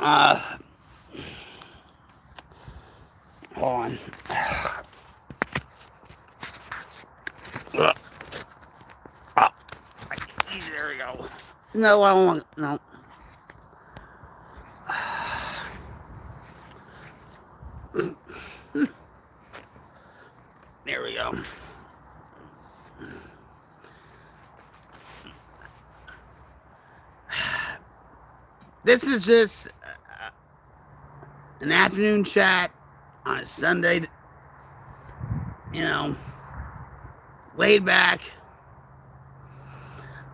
Uh, hold on. Oh, there we go. No, I don't want. No. There we go. This is just an afternoon chat on a Sunday. You know, laid back.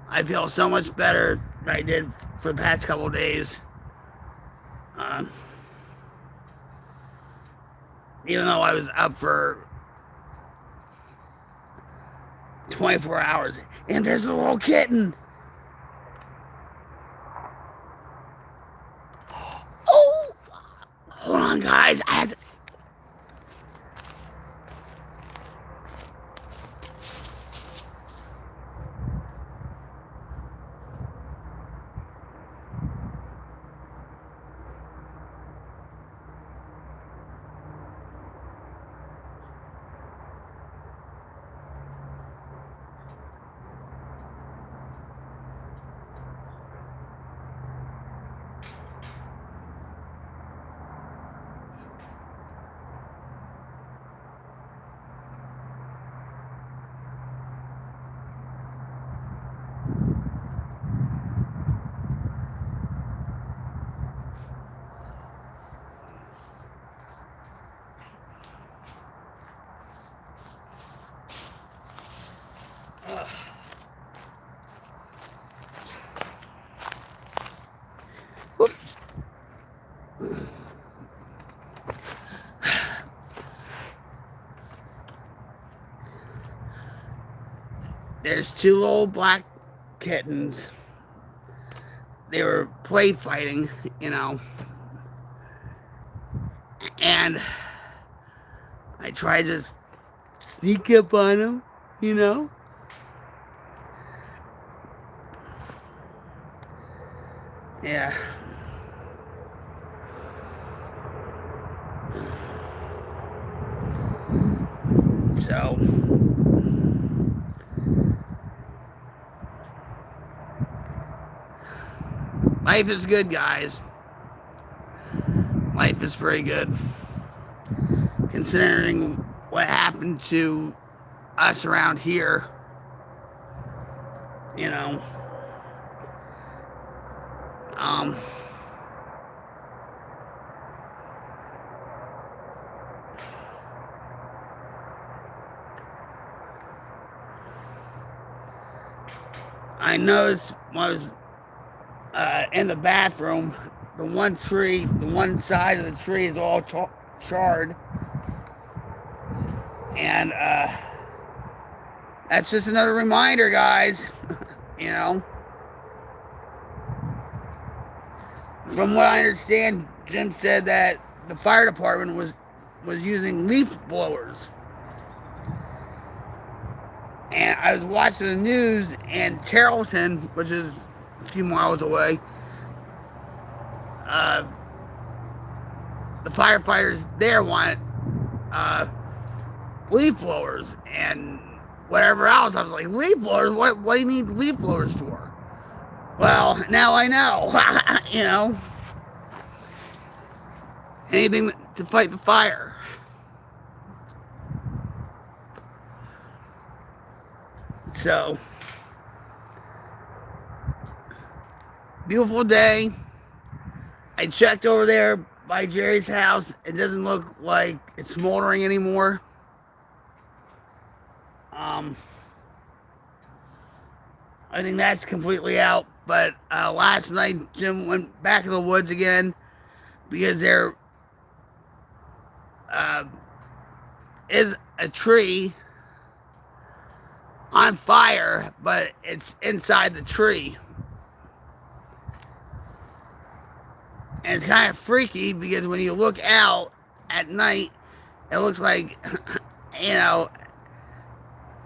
I feel so much better than I did for the past couple of days. Even though I was up for 24 hours. And there's a little kitten. Oh! Hold on, guys. There's two little black kittens. They were play fighting, you know. And I tried to sneak up on them, you know. Yeah. So life is good, guys. Life is very good. Considering what happened to us around here, you know. I noticed when I was in the bathroom, the one side of the tree is all charred. And that's just another reminder, guys, you know. From what I understand, Jim said that the fire department was using leaf blowers. And I was watching the news, and Tarleton, which is a few miles away, the firefighters there wanted leaf blowers and whatever else. I was like, leaf blowers? What do you need leaf blowers for? Well, now I know. You know, anything to fight the fire. So, beautiful day. I checked over there by Jerry's house. It doesn't look like it's smoldering anymore. I think that's completely out. But last night, Jim went back in the woods again because there is a tree on fire, but it's inside the tree. And it's kind of freaky because when you look out at night, it looks like, you know,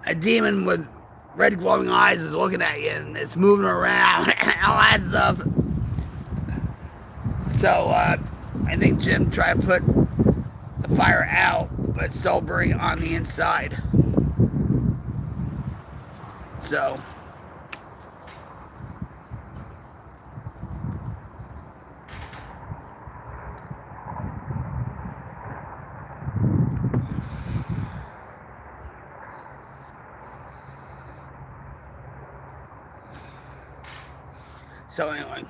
a demon with red glowing eyes is looking at you and it's moving around and all that stuff. So I think Jim tried to put the fire out, but still burning on the inside. So anyway.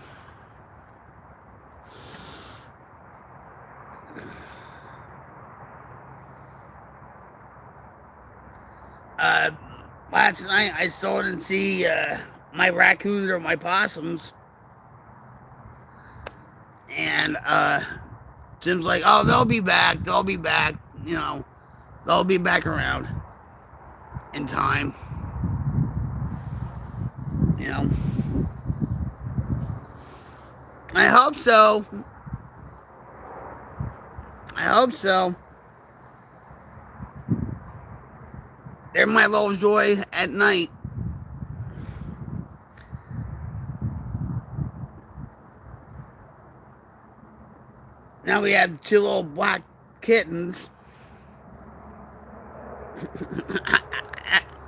Last night I still didn't see my raccoons or my possums. And Jim's like, oh, they'll be back. They'll be back. You know, they'll be back around in time. You know. I hope so. I hope so. They're my little joy at night. Now we have 2 little black kittens.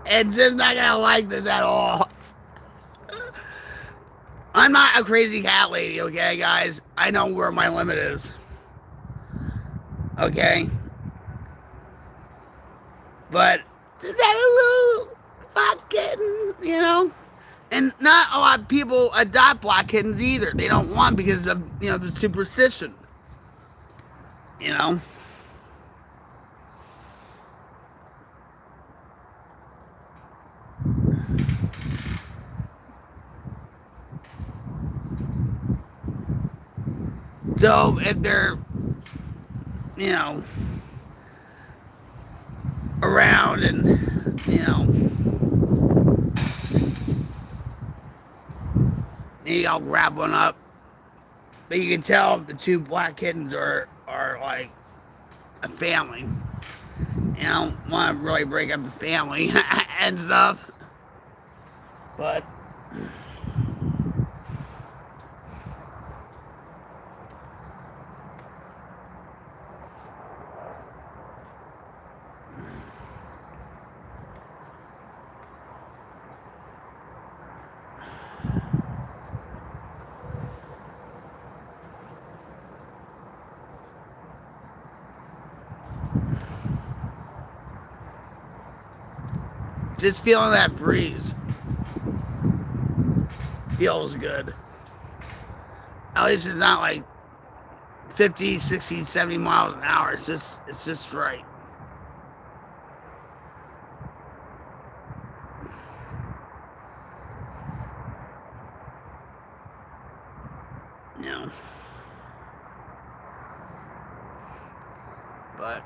And Jim's not gonna like this at all. I'm not a crazy cat lady, okay, guys? I know where my limit is. Okay? But just have a little black kitten, you know? And not a lot of people adopt black kittens either. They don't want because of, you know, the superstition. You know? So if they're, you know, around and, you know, maybe I'll grab one up. But you can tell the 2 black kittens are like a family. You know, want to really break up the family and stuff. But just feeling that breeze feels good. At least it's not like 50, 60, 70 miles an hour. It's just right. You know. But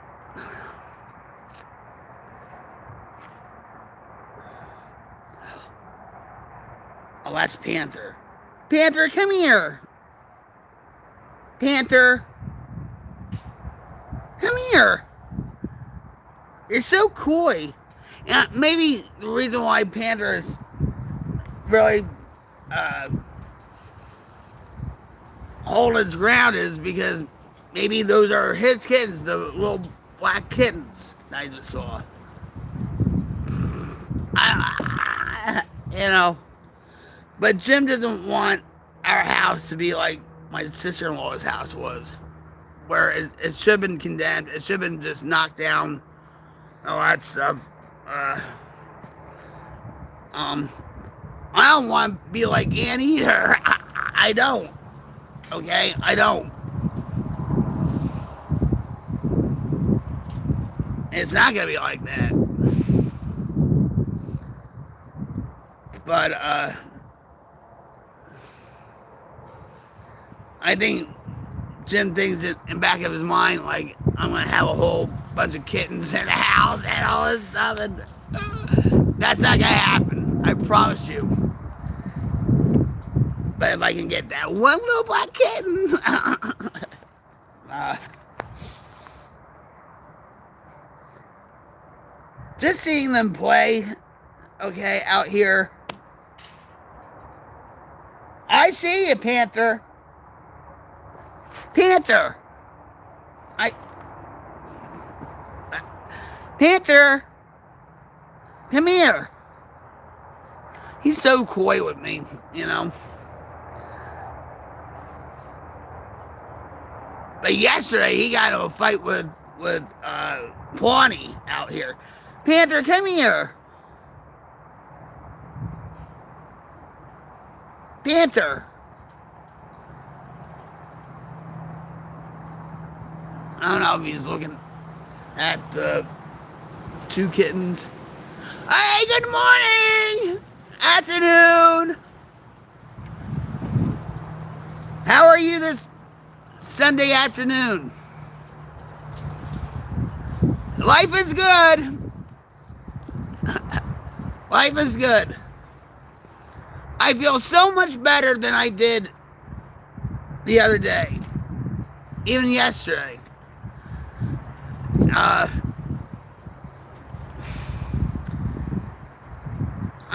oh, that's Panther. Panther, come here. Panther. Come here. You're so coy. And maybe the reason why Panther is really holding his ground is because maybe those are his kittens, the little black kittens I just saw. You know. But Jim doesn't want our house to be like my sister-in-law's house was, where it should have been condemned. It should have been just knocked down, all that stuff. I don't want to be like Ann either. I don't. Okay? I don't. It's not going to be like that. But, I think Jim thinks it in the back of his mind, like, I'm going to have a whole bunch of kittens in the house and all this stuff, and that's not going to happen. I promise you. But if I can get that one little black kitten, just seeing them play, okay, out here. I see you, Panther. Panther! Panther! Come here! He's so coy with me, you know. But yesterday he got into a fight with Pawnee out here. Panther, come here. Panther. I don't know if he's looking at the two kittens. Hey, good morning! Afternoon! How are you this Sunday afternoon? Life is good. Life is good. I feel so much better than I did the other day. Even yesterday.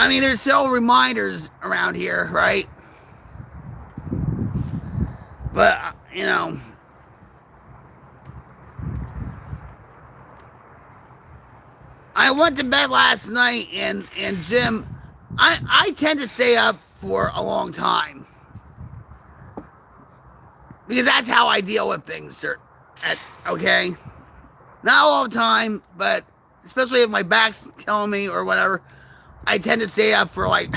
I mean, there's still reminders around here, right? But, you know, I went to bed last night and Jim, I tend to stay up for a long time. Because that's how I deal with things, okay? Not all the time, but especially if my back's killing me or whatever, I tend to stay up for like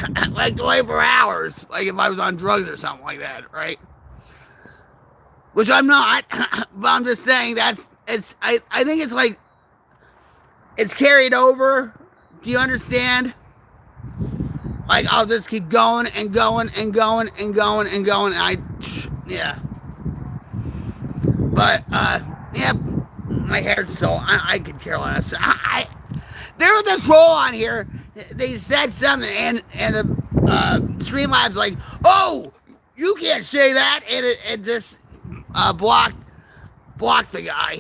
24 hours, like if I was on drugs or something like that, right? Which I'm not, but I'm just saying I think it's like, it's carried over. Do you understand? Like, I'll just keep going and going and going and going and going, yeah. But, yeah, my hair's so, I could care less. There was a troll on here. They said something, and the Streamlabs like, oh, you can't say that, and it just blocked the guy.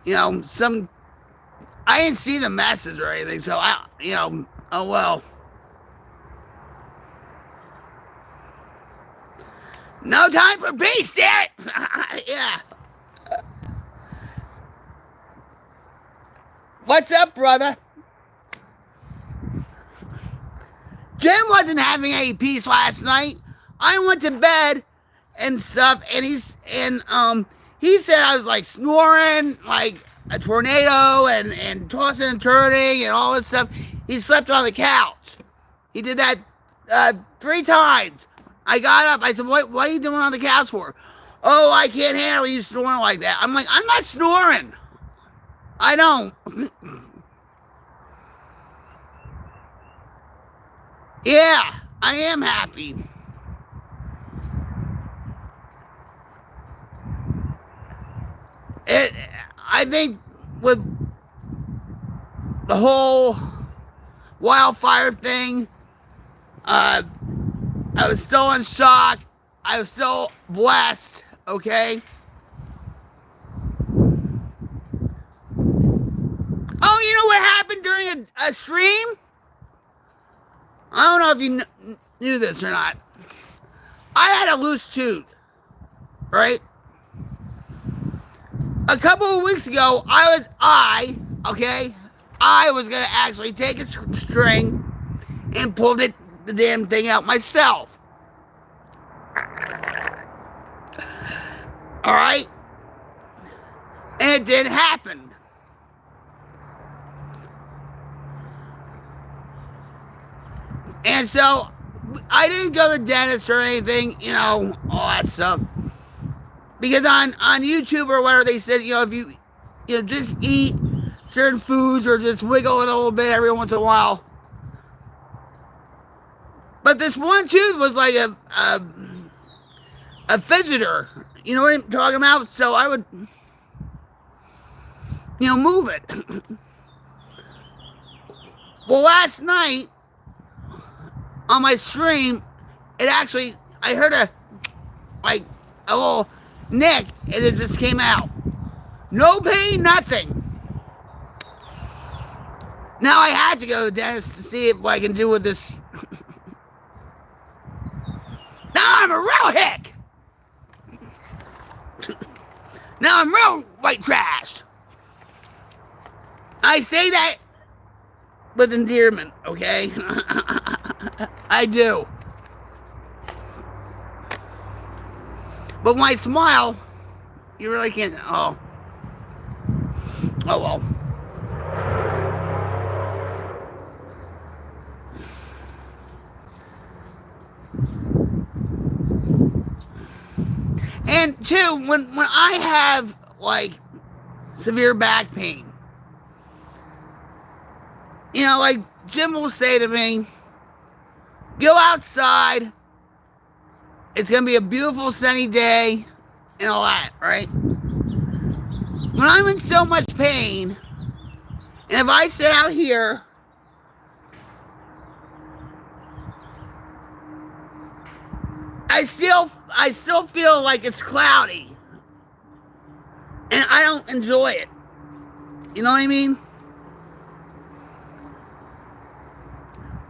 You know, I didn't see the message or anything, so oh well. No time for peace, damn it! Yeah. What's up, brother? Jim wasn't having any peace last night. I went to bed and stuff, and he said I was like snoring like a tornado and tossing and turning and all this stuff. He slept on the couch. He did that 3 times. I got up. I said, what are you doing on the couch for? Oh, I can't handle you snoring like that. I'm like, I'm not snoring. I don't. Yeah, I am happy. I think with the whole wildfire thing, I was still in shock. I was still blessed, okay? Oh, you know what happened during a stream? I don't know if you knew this or not. I had a loose tooth, right? A couple of weeks ago, I was going to actually take a string and pull the damn thing out myself. All right? And it didn't happen. And so, I didn't go to the dentist or anything, you know, all that stuff. Because on YouTube or whatever, they said, you know, if you just eat certain foods or just wiggle it a little bit every once in a while. But this one tooth was like a fidgeter. You know what I'm talking about? So I would, move it. Well, last night, on my stream, I heard a little nick, and it just came out. No pain, nothing. Now I had to go to the dentist to see what I can do with this. Now I'm a real hick. Now I'm real white trash. I say that with endearment, okay? I do. But when I smile, you really can't. Oh well. And two, when I have like severe back pain, you know, like Jim will say to me, go outside. It's going to be a beautiful sunny day and all that, right? When I'm in so much pain, and if I sit out here, I still feel like it's cloudy. And I don't enjoy it. You know what I mean?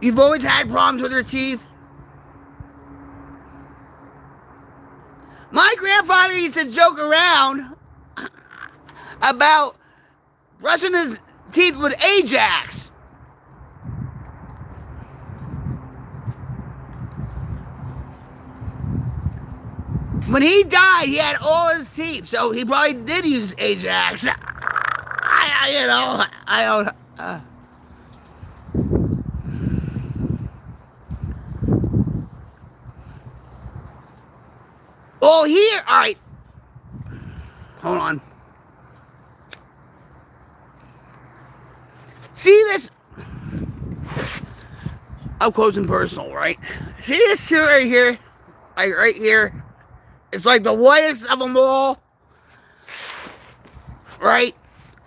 You've always had problems with your teeth. My grandfather used to joke around about brushing his teeth with Ajax. When he died, he had all his teeth, so he probably did use Ajax. I don't. Oh, here, all right. Hold on. See this? Up close and personal, right? See this tooth right here? Like right here? It's like the whitest of them all. Right?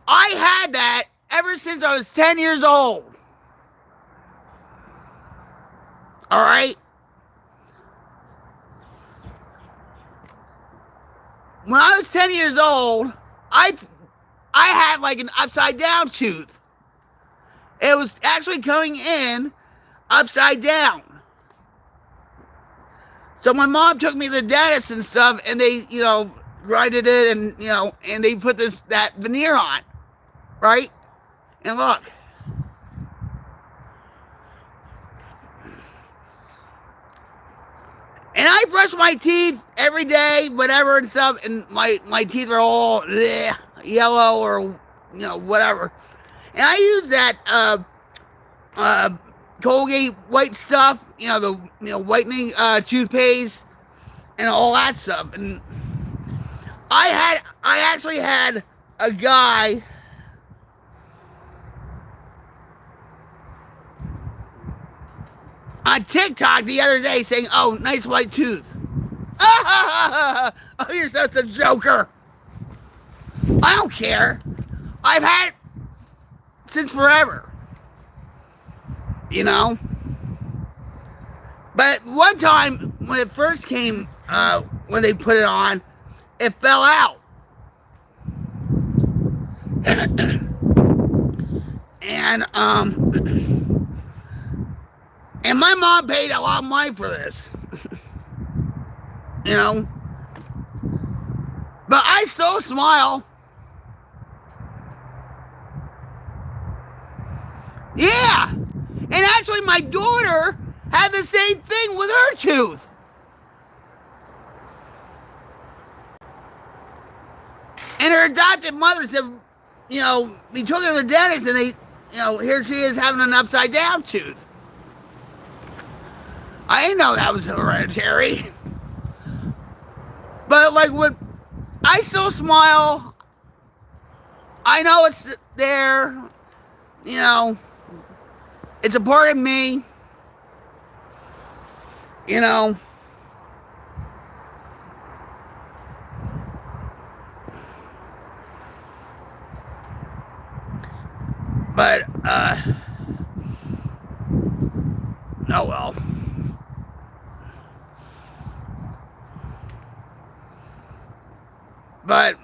I had that ever since I was 10 years old. Alright? When I was 10 years old, I had like an upside down tooth. It was actually coming in upside down. So my mom took me to the dentist and stuff, and they, you know, grinded it, and, you know, and they put that veneer on, right? And look. And I brush my teeth every day, whatever and stuff, and my teeth are all yellow or, you know, whatever. And I use that Colgate white stuff, you know, the whitening toothpaste and all that stuff. And I actually had a guy on TikTok the other day saying, "Oh, nice white tooth." Oh, you're such a joker. I don't care. I've had it since forever. You know? But one time, when it first came, when they put it on, it fell out. And my mom paid a lot of money for this. You know? But I still smile. Yeah! And actually, my daughter had the same thing with her tooth. And her adopted mother said, you know, we took her to the dentist and they, you know, here she is having an upside down tooth. I didn't know that was hereditary. But like when I still smile, I know it's there, you know. It's a part of me, you know. But, oh well. But,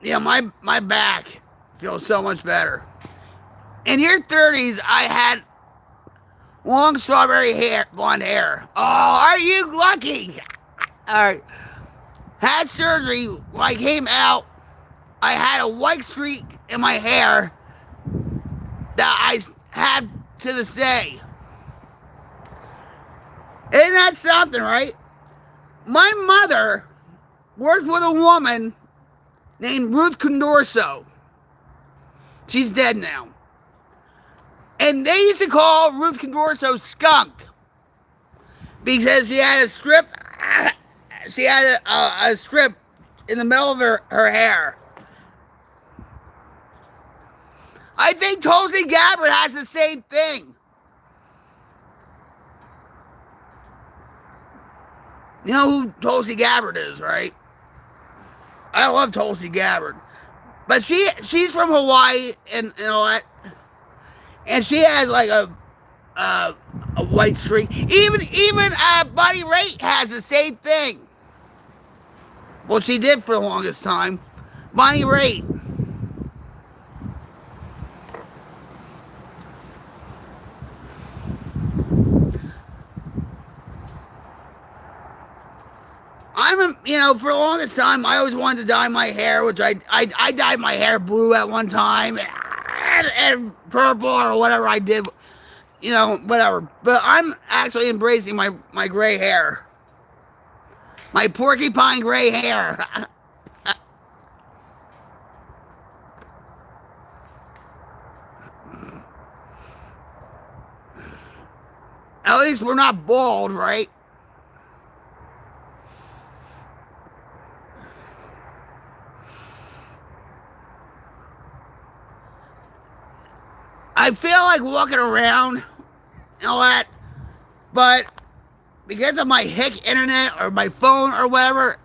yeah, my back feels so much better. In your 30s, I had long strawberry hair, blonde hair. Oh, are you lucky? All right. Had surgery when I came out I had a white streak in my hair that I have to this day. Isn't that something, right? My mother worked with a woman named Ruth Condorso. She's dead now. And they used to call Ruth Condorso Skunk because she had a strip. She had a strip in the middle of her hair. I think Tulsi Gabbard has the same thing. You know who Tulsi Gabbard is, right? I love Tulsi Gabbard. But she's from Hawaii and all that. And she has like a white streak. Even Bonnie Raitt has the same thing. Well, she did for the longest time. Bonnie Raitt. For the longest time, I always wanted to dye my hair, which I dyed my hair blue at one time, and purple or whatever I did, whatever. But I'm actually embracing my gray hair. My porcupine gray hair. At least we're not bald, right? I feel like walking around and all that, but because of my hick internet or my phone or whatever,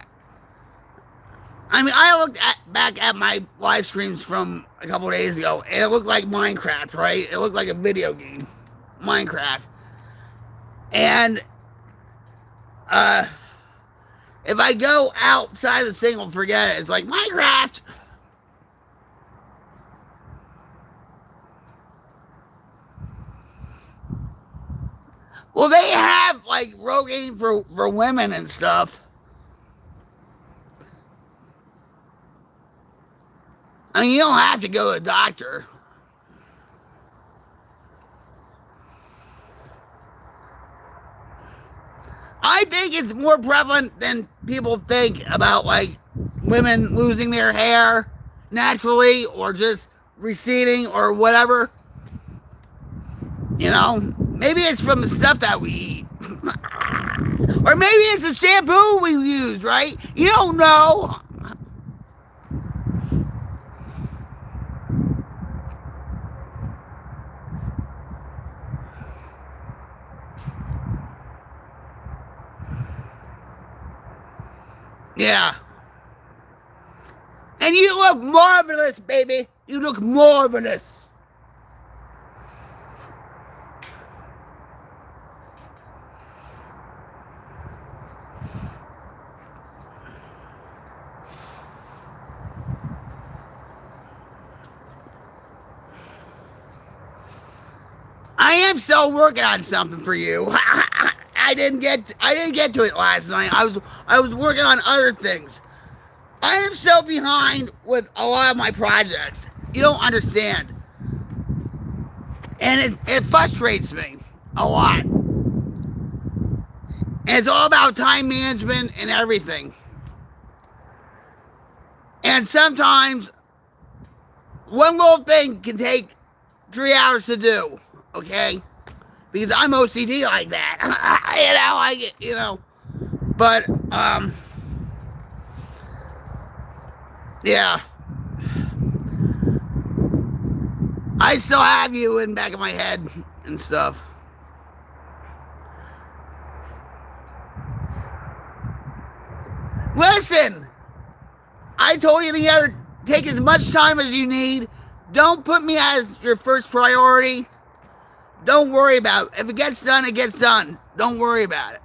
I looked back at my live streams from a couple of days ago, and it looked like Minecraft, right? It looked like a video game, Minecraft. And if I go outside the single, forget it. It's like Minecraft. Well, they have like Rogaine for women and stuff. I mean, you don't have to go to a doctor. I think it's more prevalent than people think about like women losing their hair naturally or just receding or whatever. Maybe it's from the stuff that we eat. Or maybe it's the shampoo we use, right? You don't know. Yeah. And you look marvelous, baby. You look marvelous. I am still working on something for you. I didn't get to it last night. I was working on other things. I am so behind with a lot of my projects. You don't understand. And it frustrates me a lot. And it's all about time management and everything. And sometimes one little thing can take 3 hours to do, okay? Because I'm OCD like that. But, yeah. I still have you in the back of my head and stuff. Listen! I told you the other, take as much time as you need. Don't put me as your first priority. Don't worry about it. If it gets done, it gets done. Don't worry about it.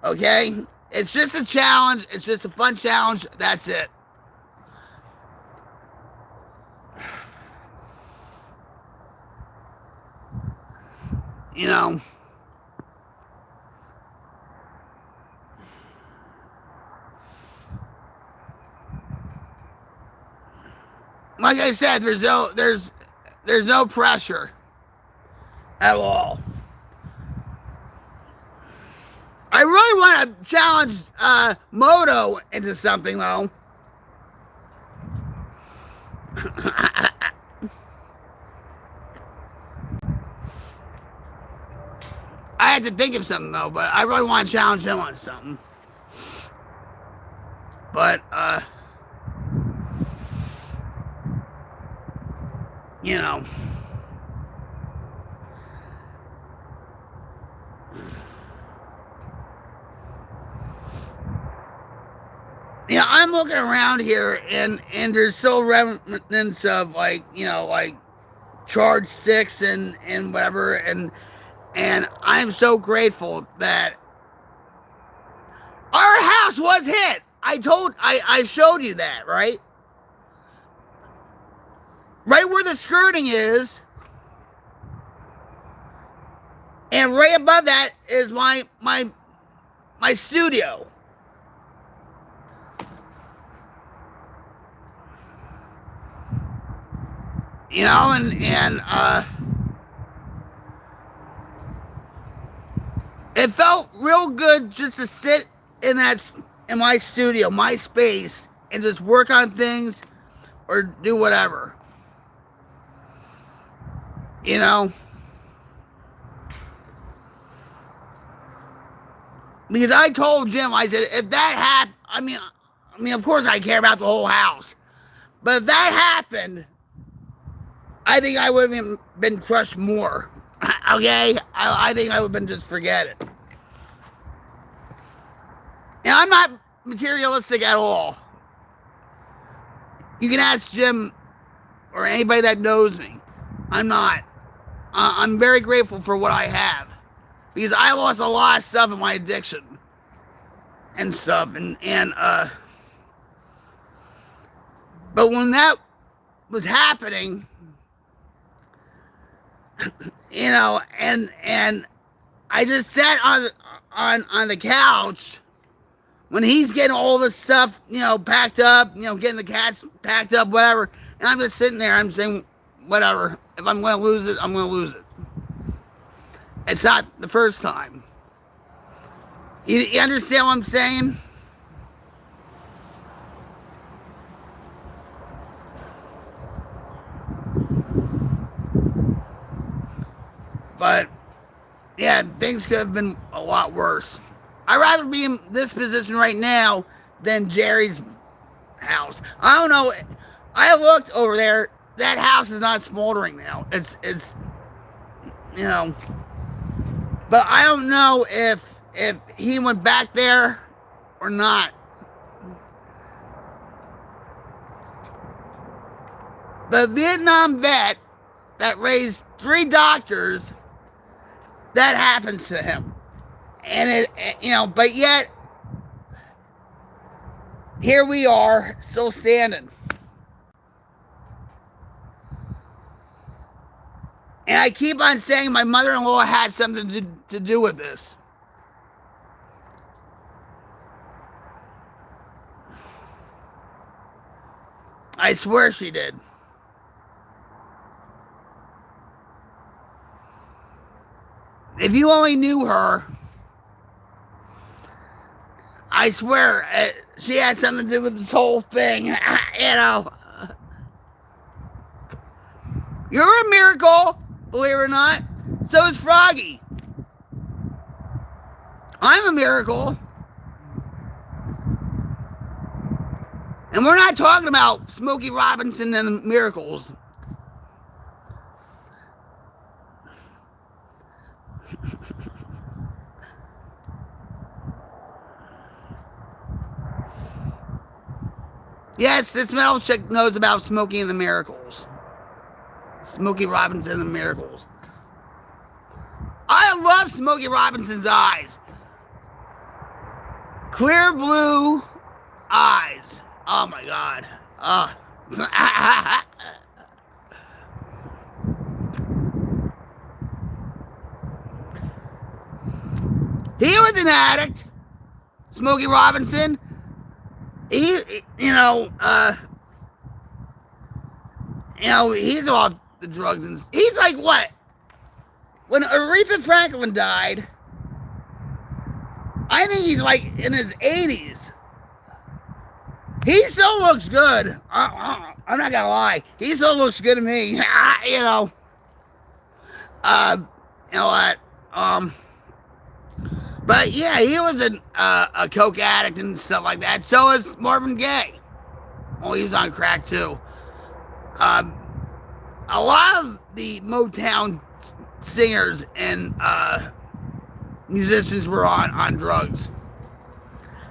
Okay? It's just a challenge. It's just a fun challenge. That's it. like I said, there's no pressure at all. I really want to challenge Moto into something, though. I had to think of something, though, but I really want to challenge him on something. But, you know. Yeah, I'm looking around here, and there's still remnants of, like, you know, like, Charge 6 and whatever, and I'm so grateful that our house was hit. I showed you that, right? Right where the skirting is, and right above that is my studio. You know, and it felt real good just to sit in my studio, my space, and just work on things or do whatever. You know? Because I told Jim, I said, if that happened, I mean, of course I care about the whole house. But if that happened, I think I would have been crushed more. Okay? I think I would have been just forget it. And I'm not materialistic at all. You can ask Jim or anybody that knows me. I'm not. I'm very grateful for what I have. Because I lost a lot of stuff in my addiction. And stuff. But when that was happening, you know, and I just sat on the couch when he's getting all this stuff, you know, packed up, you know, getting the cats packed up, whatever, and I'm just sitting there, I'm saying, whatever, if I'm going to lose it, I'm going to lose it. It's not the first time. You understand what I'm saying? But, yeah, things could have been a lot worse. I'd rather be in this position right now than Jerry's house. I don't know. I looked over there. That house is not smoldering now. It's you know. But I don't know if he went back there or not. The Vietnam vet that raised 3 doctors, that happens to him. And it, you know, but yet, here we are, still standing. And I keep on saying my mother-in-law had something to do with this. I swear she did. If you only knew her, I swear she had something to do with this whole thing. You know. You're a miracle, believe it or not. So is Froggy. I'm a miracle. And we're not talking about Smokey Robinson and the miracles. Yes, this metal chick knows about Smokey and the Miracles. Smokey Robinson and the Miracles. I love Smokey Robinson's eyes. Clear blue eyes. Oh my God. He was an addict. Smokey Robinson. He, you know, You know, he's off the drugs, and he's like what? When Aretha Franklin died, I think he's like in his 80s. He still looks good. I'm not gonna lie. He still looks good to me. You know. You know what? But yeah, he was a coke addict and stuff like that. So is Marvin Gaye. Well, he was on crack too. A lot of the Motown singers and musicians were on drugs.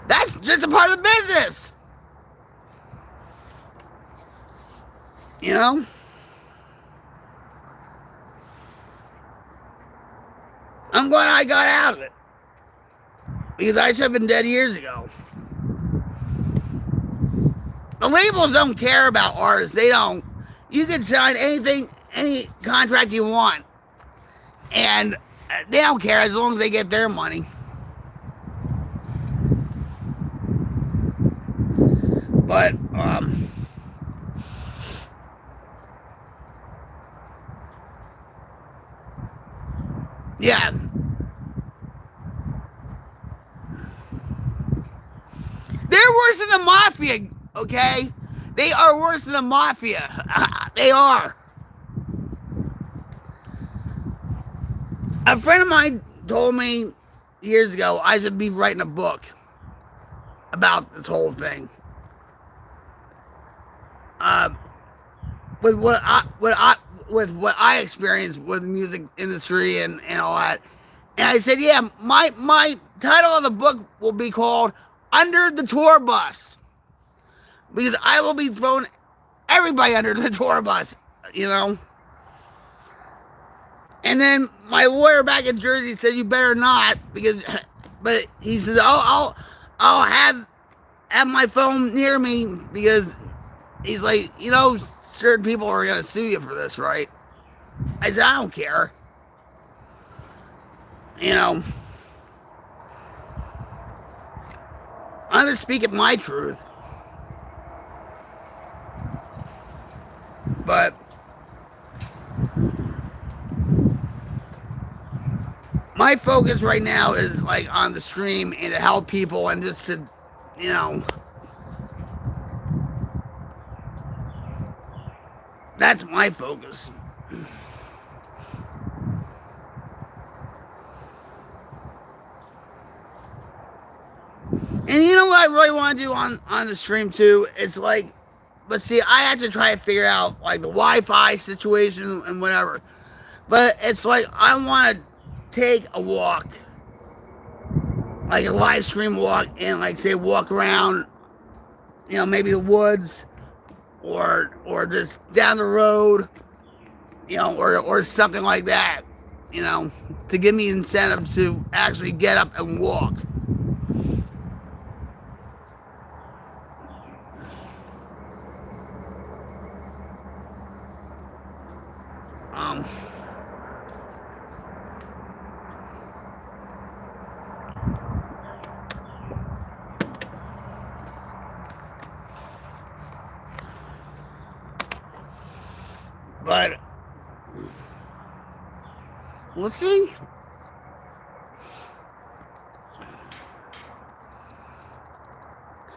That's just a part of the business. You know? I'm glad I got out of it. Because I should have been dead years ago. The labels don't care about artists. They don't. You can sign anything, any contract you want. And they don't care as long as they get their money. But, yeah. They're worse than the mafia, okay? They are worse than the mafia. They are. A friend of mine told me years ago I should be writing a book about this whole thing. With what I experienced with the music industry and all that. And I said, yeah, my title of the book will be called Under the Tour Bus. Because I will be throwing everybody under the tour bus, you know. And then my lawyer back in Jersey said, you better not, because, but he said, oh, I'll have my phone near me, because he's like, you know, certain people are going to sue you for this, right? I said, I don't care. You know, I'm just speaking my truth. But my focus right now is like on the stream and to help people and just to, you know, that's my focus. And you know what I really want to do on the stream too? It's like, but see, I had to try to figure out like the Wi-Fi situation and whatever. But it's like I want to take a walk, like a live stream walk, and like say walk around, you know, maybe the woods, or just down the road, you know, or something like that, you know, to give me incentive to actually get up and walk. But we'll see.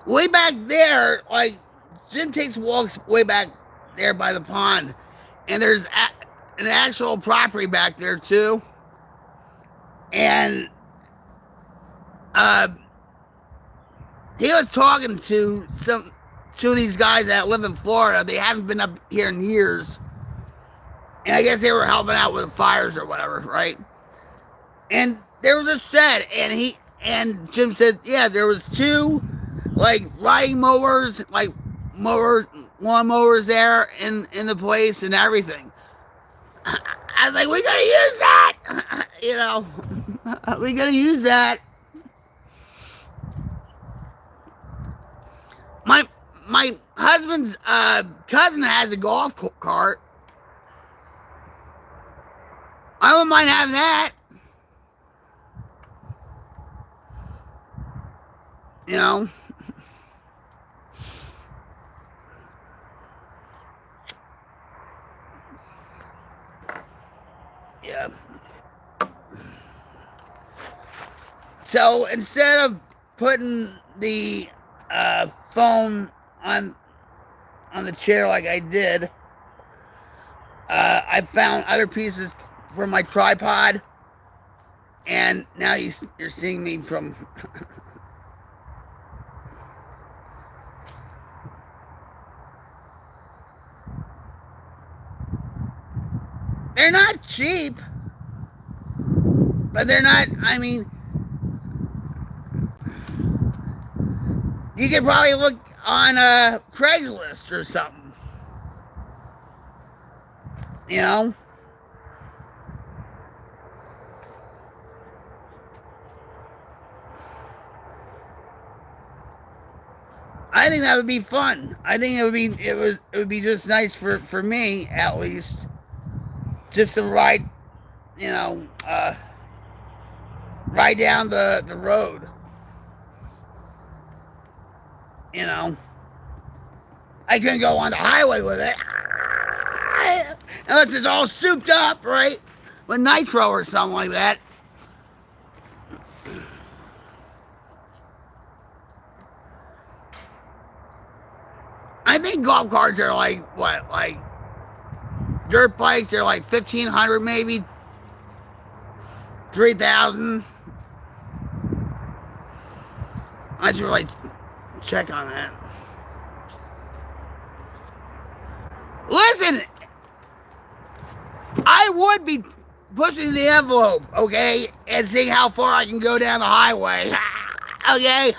Way back there, like Jim takes walks way back there by the pond, and there's an actual property back there too. And he was talking to two of these guys that live in Florida. They haven't been up here in years. And I guess they were helping out with fires or whatever, right? And there was a shed, and Jim said, yeah, there was two, like, riding mowers, like, lawn mowers there in the place and everything. I was like, we gotta use that! You know, we gotta use that. My husband's cousin has a golf cart. I wouldn't mind having that. You know? So instead of putting the phone on the chair like I did, I found other pieces for my tripod, and now you're seeing me from. They're not cheap, but they're not. I mean, you could probably look on Craigslist or something. You know? I think that would be fun. I think it would be just nice for me at least, just to ride, you know, ride down the road. You know, I couldn't go on the highway with it unless it's all souped up, right, with nitro or something like that. I think golf carts are like what, like dirt bikes. They're like 1,500, maybe 3,000. I should like check on that. Listen, I would be pushing the envelope, okay, and seeing how far I can go down the highway. Okay.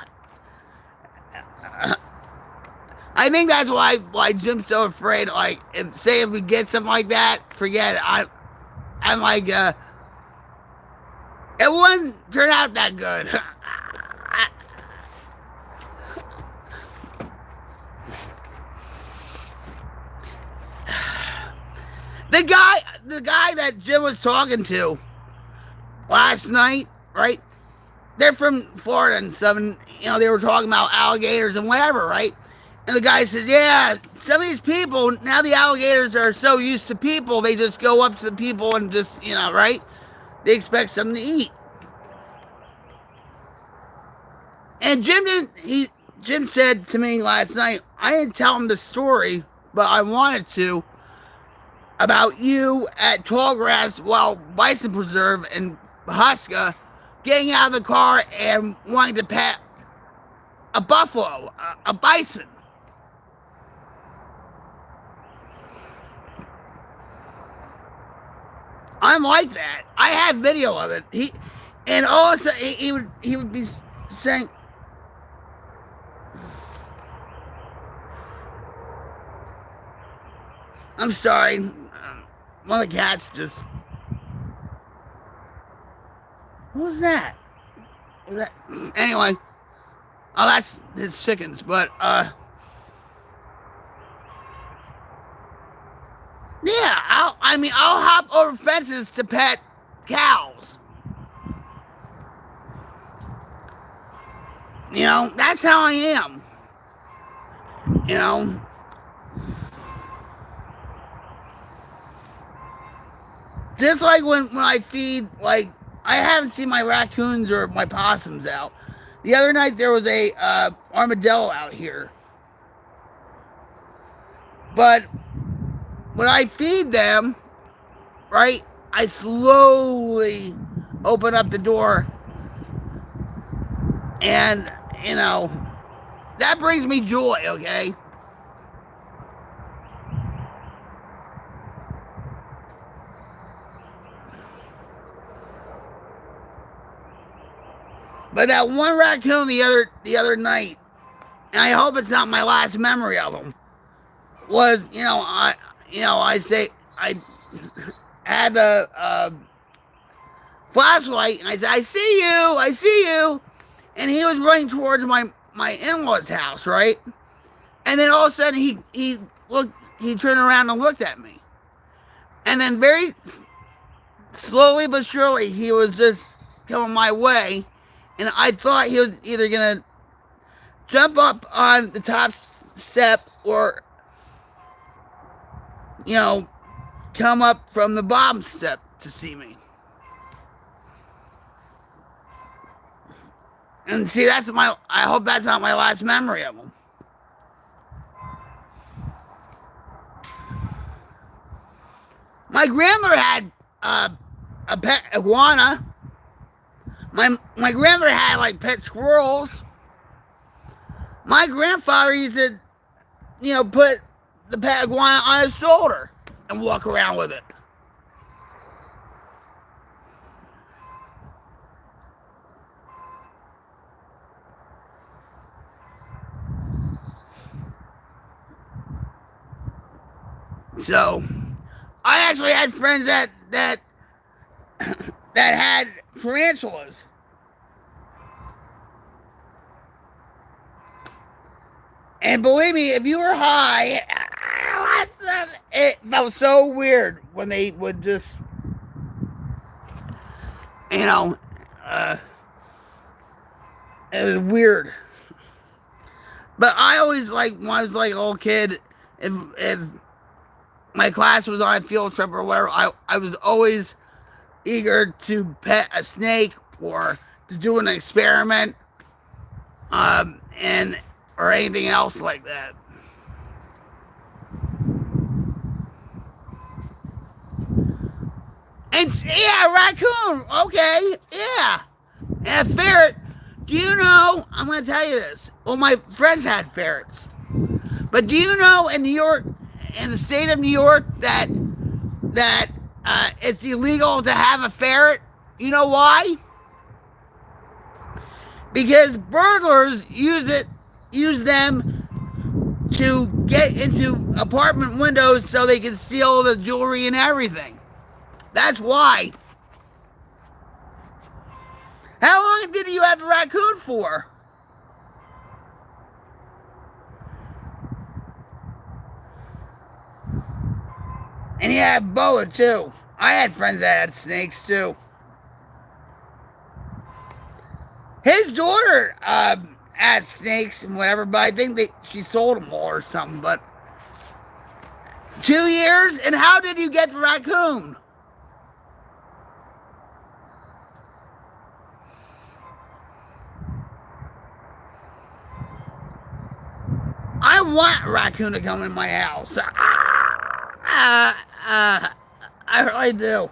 I think that's why Jim's so afraid. Like, if we get something like that, forget it. I'm like, it wouldn't turn out that good. The guy that Jim was talking to last night, right? They're from Florida and stuff, you know, they were talking about alligators and whatever, right? And the guy said, yeah, some of these people, now the alligators are so used to people, they just go up to the people and just, you know, right? They expect something to eat. And Jim said to me last night, I didn't tell him the story, but I wanted to, about you at Tallgrass Wild Bison Preserve in Huska, getting out of the car and wanting to pet a buffalo, a bison. I'm like that. I have video of it. And all of a sudden he would be saying, I'm sorry, one of the cats just. What was that? Anyway, oh, that's his chickens, but yeah, I'll hop over fences to pet cows. You know, that's how I am. You know. Just like when I feed, like, I haven't seen my raccoons or my possums out. The other night there was a armadillo out here. But when I feed them, right, I slowly open up the door. And, you know, that brings me joy, okay? But that one raccoon the other night, and I hope it's not my last memory of him, was, I had the flashlight, and I said, I see you, and he was running towards my in-laws' house, right? And then all of a sudden he turned around and looked at me, and then very slowly but surely he was just coming my way. And I thought he was either going to jump up on the top step or, come up from the bottom step to see me. And see, I hope that's not my last memory of them. My grandmother had a pet iguana. My grandmother had like pet squirrels. My grandfather used to, put the pet iguana on his shoulder and walk around with it. So, I actually had friends that had tarantulas. And believe me, if you were high, it felt so weird when they would just, it was weird. But I always, when I was like a little kid, if my class was on a field trip or whatever, I was always eager to pet a snake or to do an experiment, or anything else like that. And raccoon. Okay, yeah. And a ferret. Do you know? I'm going to tell you this. Well, my friends had ferrets, but do you know in New York, in the state of New York, that it's illegal to have a ferret? You know why? Because burglars use them to get into apartment windows so they can steal the jewelry and everything. That's why. How long did you have the raccoon for? And he had boa too. I had friends that had snakes too. His daughter had snakes and whatever, but I think she sold them all or something. But 2 years? And how did you get the raccoon? I want a raccoon to come in my house. I really do.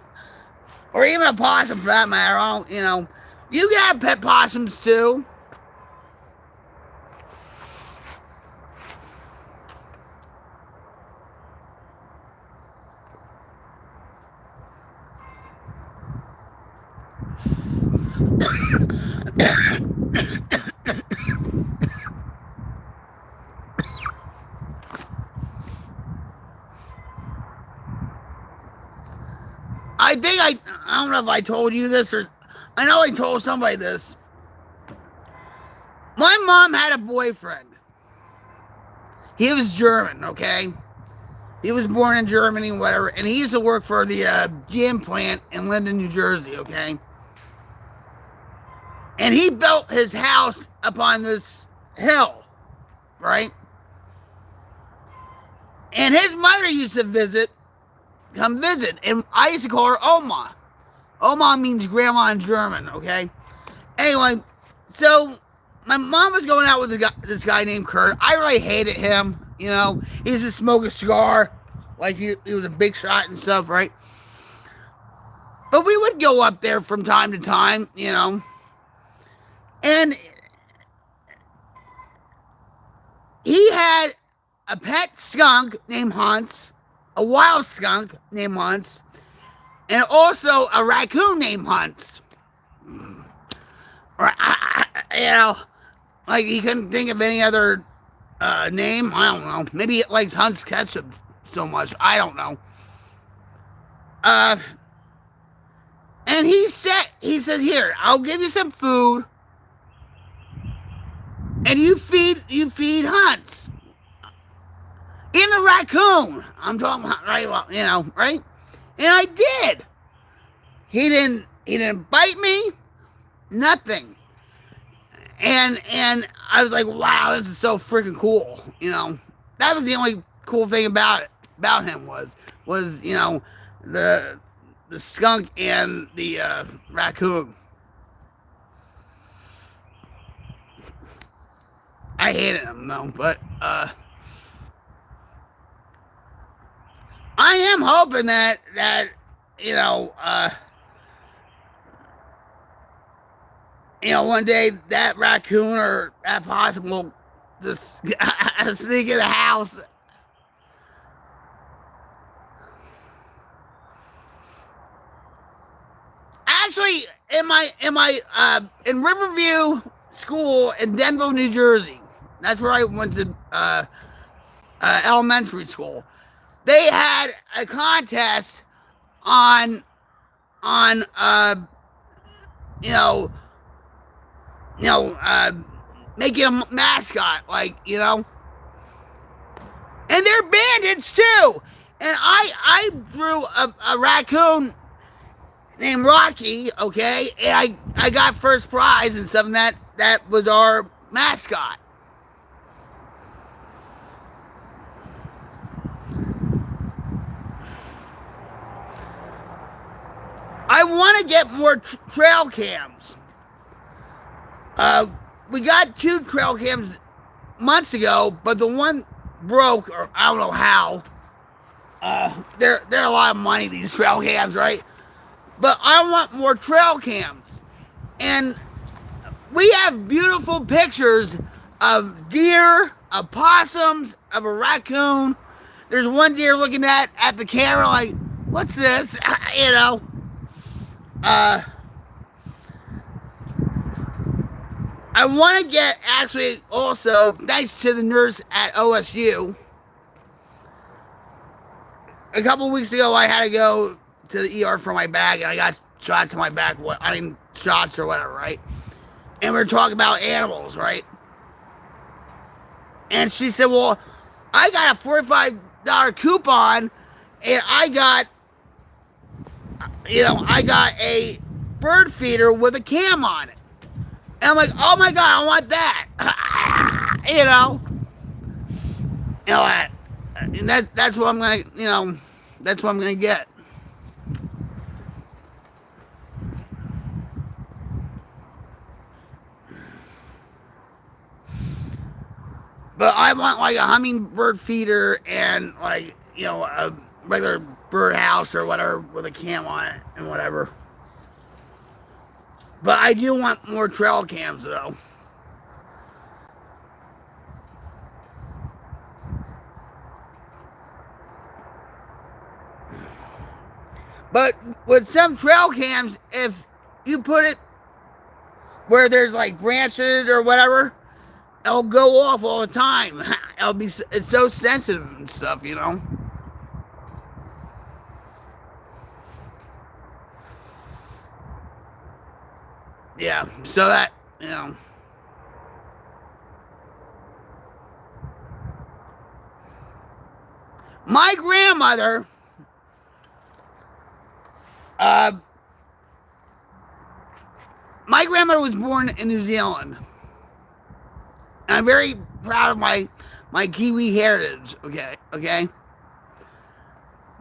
Or even a possum for that matter. You can have pet possums too. I think I don't know if I told you this or I know I told somebody this. My mom had a boyfriend. He was German, okay? He was born in Germany, whatever, and he used to work for the GM plant in Linden, New Jersey, okay? And he built his house up on this hill, right? And his mother used to come visit, and I used to call her Oma. Oma means grandma in German, okay? Anyway, so my mom was going out with this guy named Kurt. I really hated him, He used to smoke a cigar, like he was a big shot and stuff, right? But we would go up there from time to time, And he had a pet skunk named Hans, a wild skunk named Hans, and also a raccoon named Hans. Or, like he couldn't think of any other name. I don't know. Maybe it likes Hunt's ketchup so much. I don't know. And he said, here, I'll give you some food, and you feed Hunts. In the raccoon. I'm talking about, right? Right? And I did. He didn't bite me. Nothing. And I was like, wow, this is so freaking cool. That was the only cool thing about him was the skunk and the raccoon. I hated them though, but I am hoping that you know one day that raccoon or that possum will just sneak in the house. Actually, in Riverview School in Denville, New Jersey, that's where I went to elementary school. They had a contest on you know making a mascot, like, and they're bandits too. And I drew a raccoon named Rocky, okay, and I got first prize and something that was our mascot. I want to get more trail cams. We got 2 trail cams months ago, but the one broke, or I don't know how. They're a lot of money, these trail cams, right? But I want more trail cams. And we have beautiful pictures of deer, of possums, of a raccoon. There's one deer looking at the camera like, what's this? I want to get, actually, also, thanks to the nurse at OSU. A couple weeks ago, I had to go to the ER for my back, and I got shots in my back. Shots or whatever, right? And we were talking about animals, right? And she said, well, I got a $45 coupon, and I got a bird feeder with a cam on it. And I'm like, oh my God, I want that. And that's what I'm gonna, that's what I'm gonna get. But I want like a hummingbird feeder and like, a regular bird house or whatever with a cam on it and whatever. But I do want more trail cams though. But with some trail cams, if you put it where there's like branches or whatever, it'll go off all the time. It's so sensitive and stuff, Yeah, so that, My grandmother, was born in New Zealand. And I'm very proud of my Kiwi heritage, okay?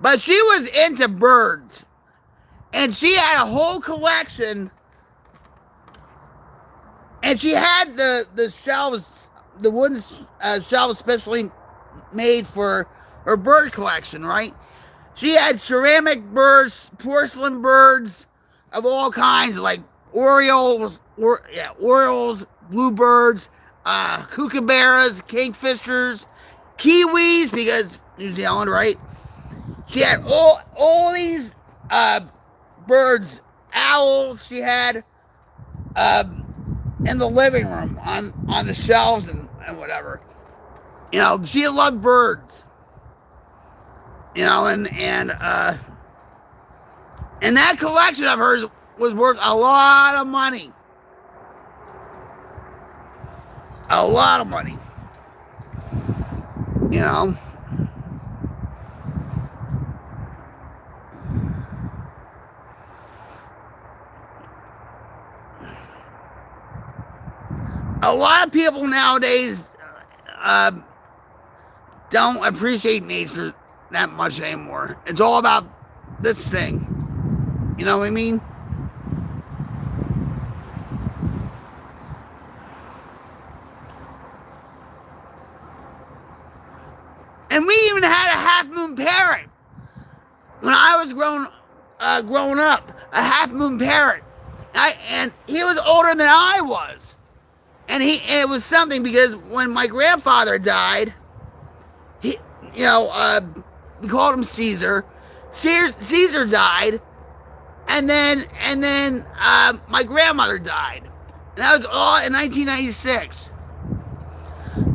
But she was into birds. And she had a whole collection. And she had the shelves, the wooden shelves specially made for her bird collection, right? She had ceramic birds, porcelain birds of all kinds, like orioles, bluebirds, kookaburras, kingfishers, kiwis, because New Zealand, right? She had all these birds, owls. She had in the living room on the shelves and whatever. She loved birds. And that collection of hers was worth a lot of money. A lot of money. A lot of people nowadays don't appreciate nature that much anymore. It's all about this thing. You know what I mean? even had a half-moon parrot when I was growing up. A half-moon parrot, and he was older than I was, and it was something because when my grandfather died, we called him Caesar. Caesar died, and then my grandmother died. And that was all in 1996.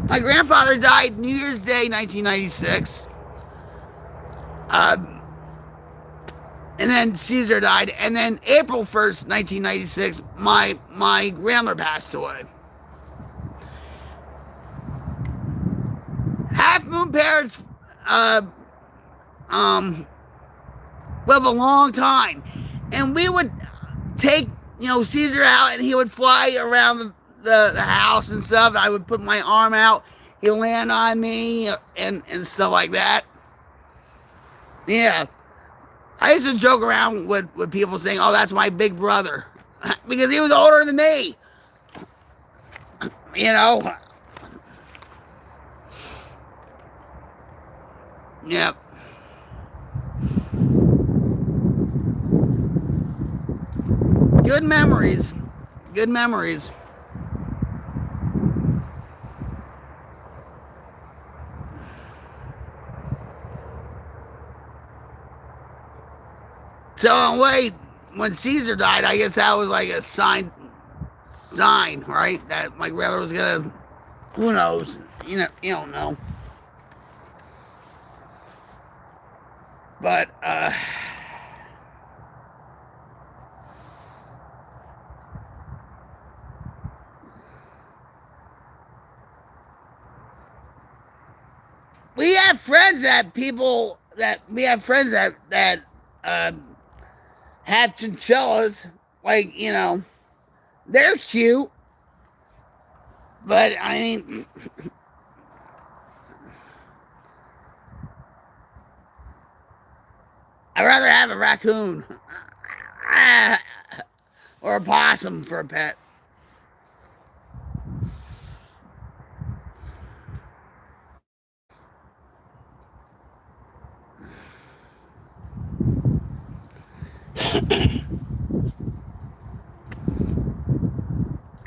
My grandfather died New Year's Day, 1996. And then Caesar died, and then April 1st, 1996, my grandmother passed away. Half-moon parrots live a long time, and we would take Caesar out, and he would fly around the house and stuff. I would put my arm out, he'd land on me, and stuff like that. Yeah. I used to joke around with people saying, oh, that's my big brother. Because he was older than me. Yep. Good memories. Good memories. So, wait, when Caesar died, I guess that was like a sign, right? That my brother was gonna, who knows? You don't know. But, we have friends that have chinchillas, like, they're cute, but I mean, I'd rather have a raccoon or a possum for a pet.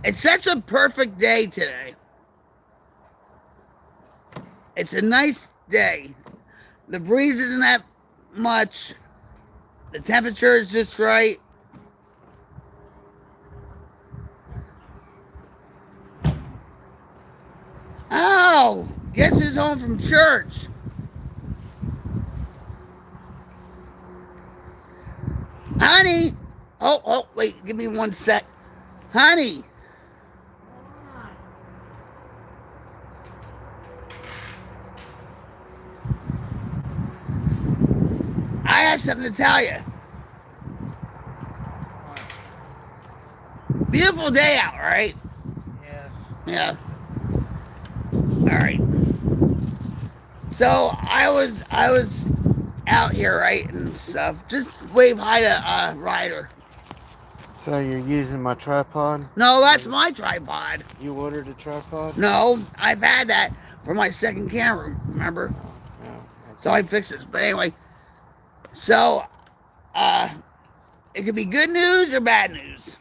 It's such a perfect day today. It's a nice day. The breeze isn't that much. The temperature is just right. Oh, guess who's home from church? Honey. Oh, wait, give me 1 sec. Honey. I have something to tell you. Beautiful day out, right? Yes. Yeah. All right. So I was out here, right, and stuff. Just wave hi to Ryder. So you're using my tripod? No, that's my tripod. You ordered a tripod? No, I've had that for my second camera, remember? Oh, okay. So I fixed this. But anyway, so it could be good news or bad news.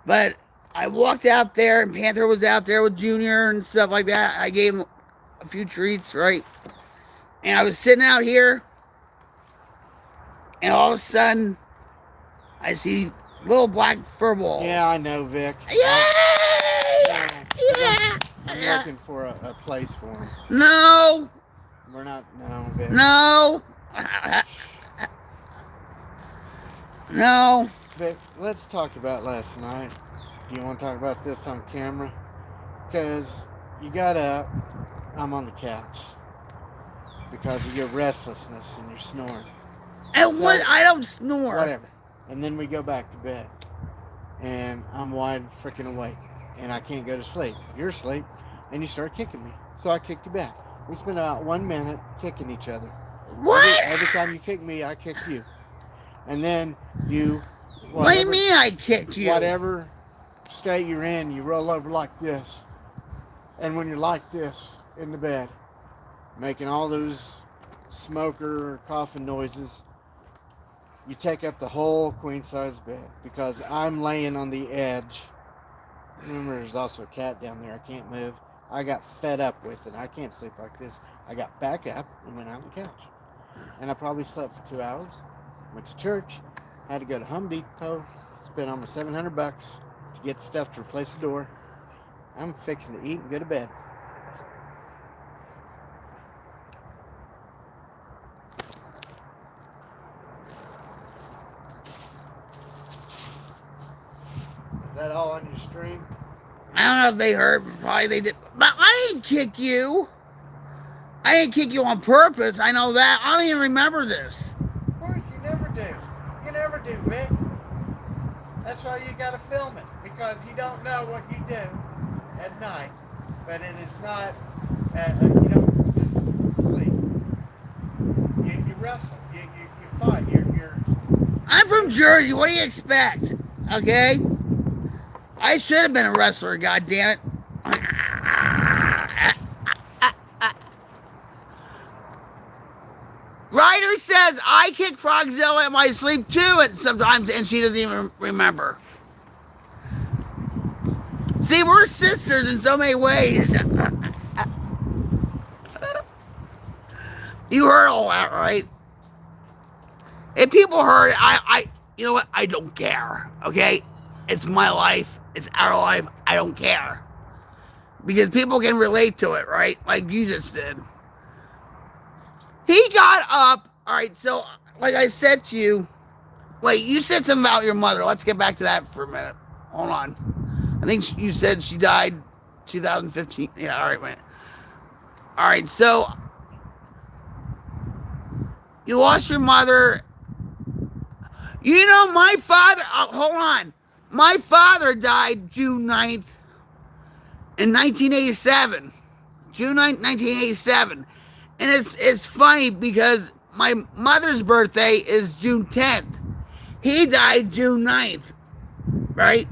But I walked out there, and Panther was out there with Junior and stuff like that. I gave him a few treats, right? And I was sitting out here, and all of a sudden, I see little black fur balls. Yeah, I know, Vic. Yeah! I'm looking for a place for them. No! We're not, no, Vic. No! No! Vic, let's talk about last night. Do you want to talk about this on camera? Because you got up, I'm on the couch. Because of your restlessness and your snoring. And So, what? I don't snore. Whatever. And then we go back to bed. And I'm wide freaking awake. And I can't go to sleep. You're asleep. And you start kicking me. So I kicked you back. We spent about 1 minute kicking each other. What? Every time you kick me, I kick you. And then you... What do you mean I kicked you? Whatever state you're in, you roll over like this. And when you're like this in the bed, making all those smoker coughing noises, you take up the whole queen size bed because I'm laying on the edge. Remember, there's also a cat down there. I can't move. I got fed up with it. I can't sleep like this. I got back up and went out on the couch. And I probably slept for 2 hours. Went to church. Had to go to Home Depot. Spent almost $700 to get stuff to replace the door. I'm fixing to eat and go to bed. Is that all on your stream? I don't know if they heard, but probably they did. But I didn't kick you. I didn't kick you on purpose. I know that. I don't even remember this. Of course, you never do. You never do, Vic. That's why you got to film it, because you don't know what you do at night. But it is not, you don't just sleep. You wrestle. You fight. I'm from Jersey. What do you expect? Okay? I should have been a wrestler, goddammit. Ryder says I kick Frogzilla in my sleep too, and sometimes, and she doesn't even remember. See, we're sisters in so many ways. You heard all that, right? If people heard, you know what? I don't care. Okay, it's my life. It's our life. I don't care because people can relate to it, right? Like you just did. He got up. All right. So, like I said to you, wait. You said something about your mother. Let's get back to that for a minute. Hold on. I think you said she died 2015. Yeah. All right, man. All right. So you lost your mother. You know, my father, hold on. My father died June 9th in 1987. June 9th, 1987. And it's funny because my mother's birthday is June 10th. He died June 9th, right?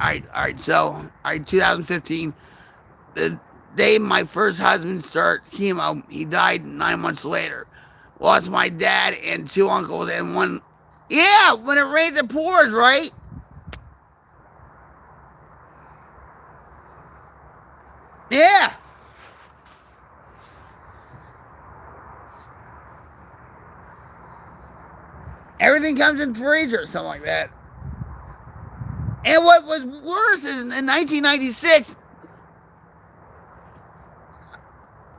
All right, so, all right, 2015. The day my first husband started chemo, he died 9 months later. Lost my dad and 2 uncles and 1. Yeah, when it rains, it pours, right? Yeah. Everything comes in freezer or something like that. And what was worse is in 1996,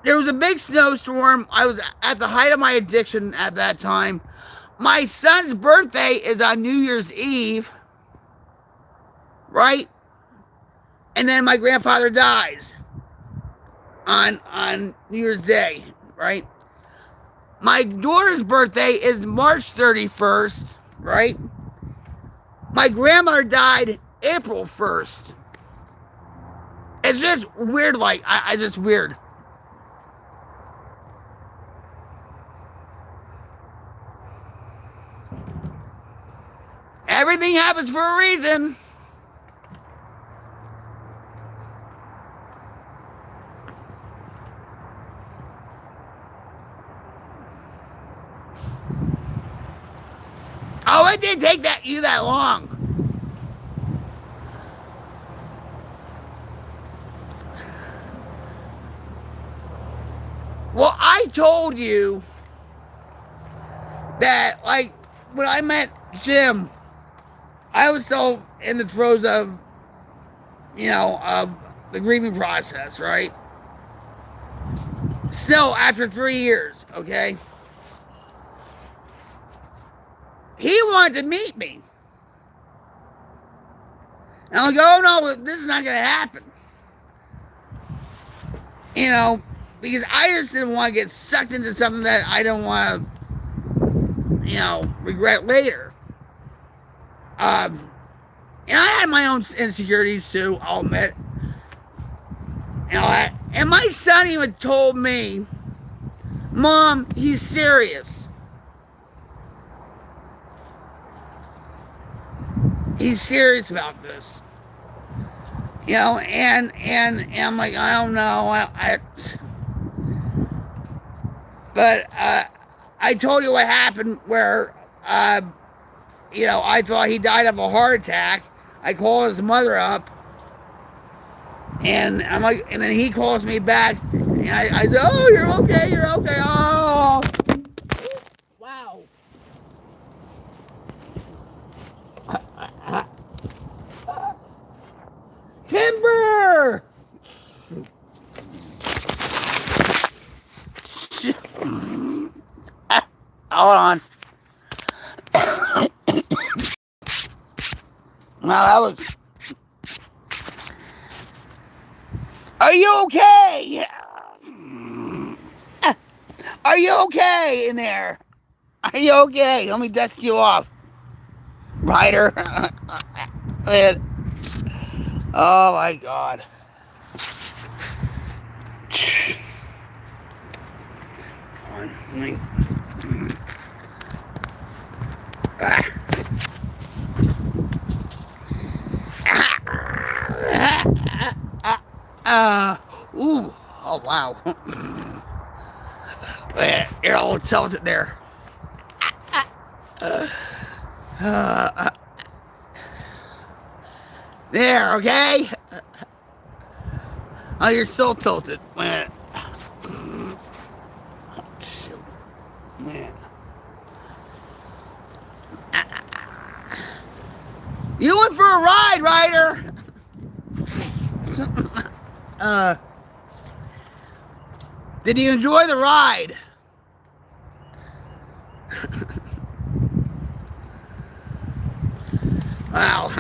there was a big snowstorm. I was at the height of my addiction at that time. My son's birthday is on New Year's Eve, right? And then my grandfather dies on New Year's Day, right? My daughter's birthday is March 31st, right? My grandmother died April 1st. It's just weird, like, I just weird. Everything happens for a reason. Oh, it didn't take you that long. Well, I told you that, like, when I met Jim, I was still in the throes of, of the grieving process, right? Still, after 3 years, okay? He wanted to meet me. And I'm like, oh no, this is not going to happen. Because I just didn't want to get sucked into something that I don't want to, regret later. And I had my own insecurities too, I'll admit. And my son even told me, Mom, he's serious. He's serious about this. And I'm like, I don't know. But I told you what happened where, I thought he died of a heart attack. I called his mother up, and I'm like, and then he calls me back, and I said, "Oh, you're okay, you're okay." Oh, wow. Timber. Hold on. Now that was. Are you okay? Are you okay in there? Are you okay? Let me dust you off, Ryder. Oh my God. Ooh. Oh wow. You're all tilted there. There, okay? Oh, you're so tilted. Man. Shoot. Man. You went for a ride, Ryder. Did you enjoy the ride? Wow.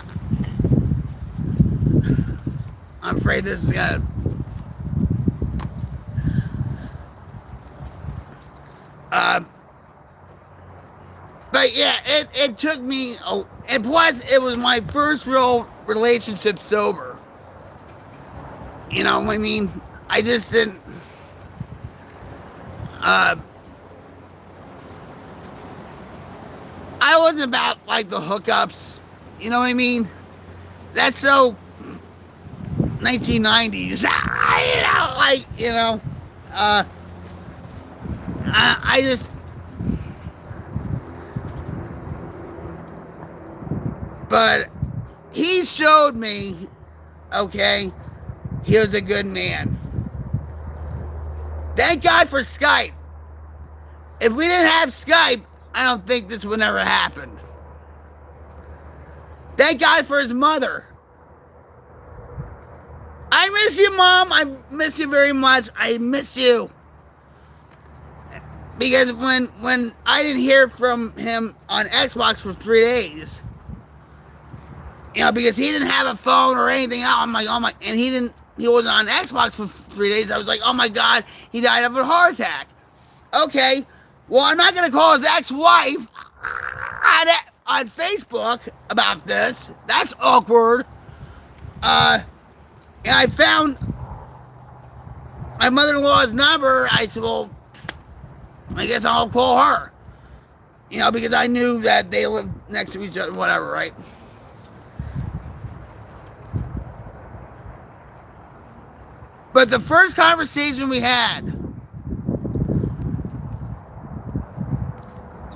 I'm afraid this is gonna. But yeah, it took me. Oh, and plus, it was my first real relationship sober. You know what I mean? I just didn't. I wasn't about like the hookups. You know what I mean? That's so 1990s. I just. But he showed me, okay, he was a good man. Thank God for Skype. If we didn't have Skype, I don't think this would ever happen. Thank God for his mother. I miss you, Mom. I miss you very much. I miss you. Because when I didn't hear from him on Xbox for 3 days, because he didn't have a phone or anything else, I'm like, oh my, and he wasn't on Xbox for 3 days. I was like, oh my God, he died of a heart attack. Okay, well, I'm not going to call his ex-wife on Facebook about this. That's awkward. And I found my mother-in-law's number. I said, well, I guess I'll call her. Because I knew that they lived next to each other, whatever, right? But the first conversation we had,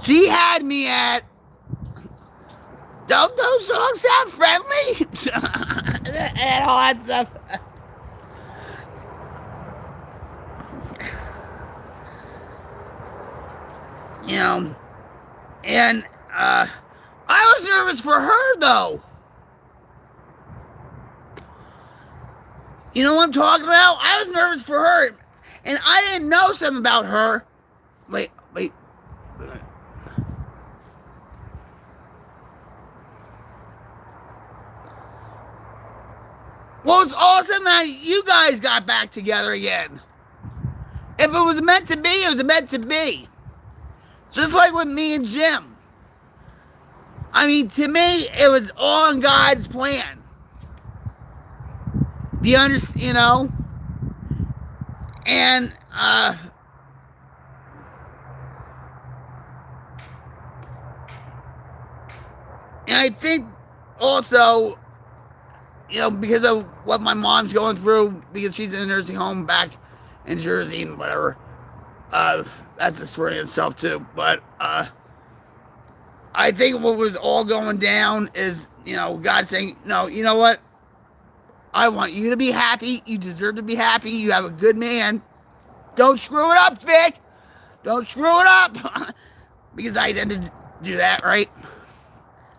she had me at, don't those dogs sound friendly? And all that stuff. And I was nervous for her, though. You know what I'm talking about? I was nervous for her. And I didn't know something about her. Wait. Well, it's awesome that you guys got back together again. If it was meant to be, it was meant to be. Just like with me and Jim. I mean, to me, it was all in God's plan. Do you understand, And, and I think also, because of what my mom's going through, because she's in a nursing home back in Jersey and whatever, That's a story in itself too. But I think what was all going down is, God saying, no, you know what? I want you to be happy. You deserve to be happy. You have a good man. Don't screw it up, Vic. Don't screw it up. Because I tend to do that, right?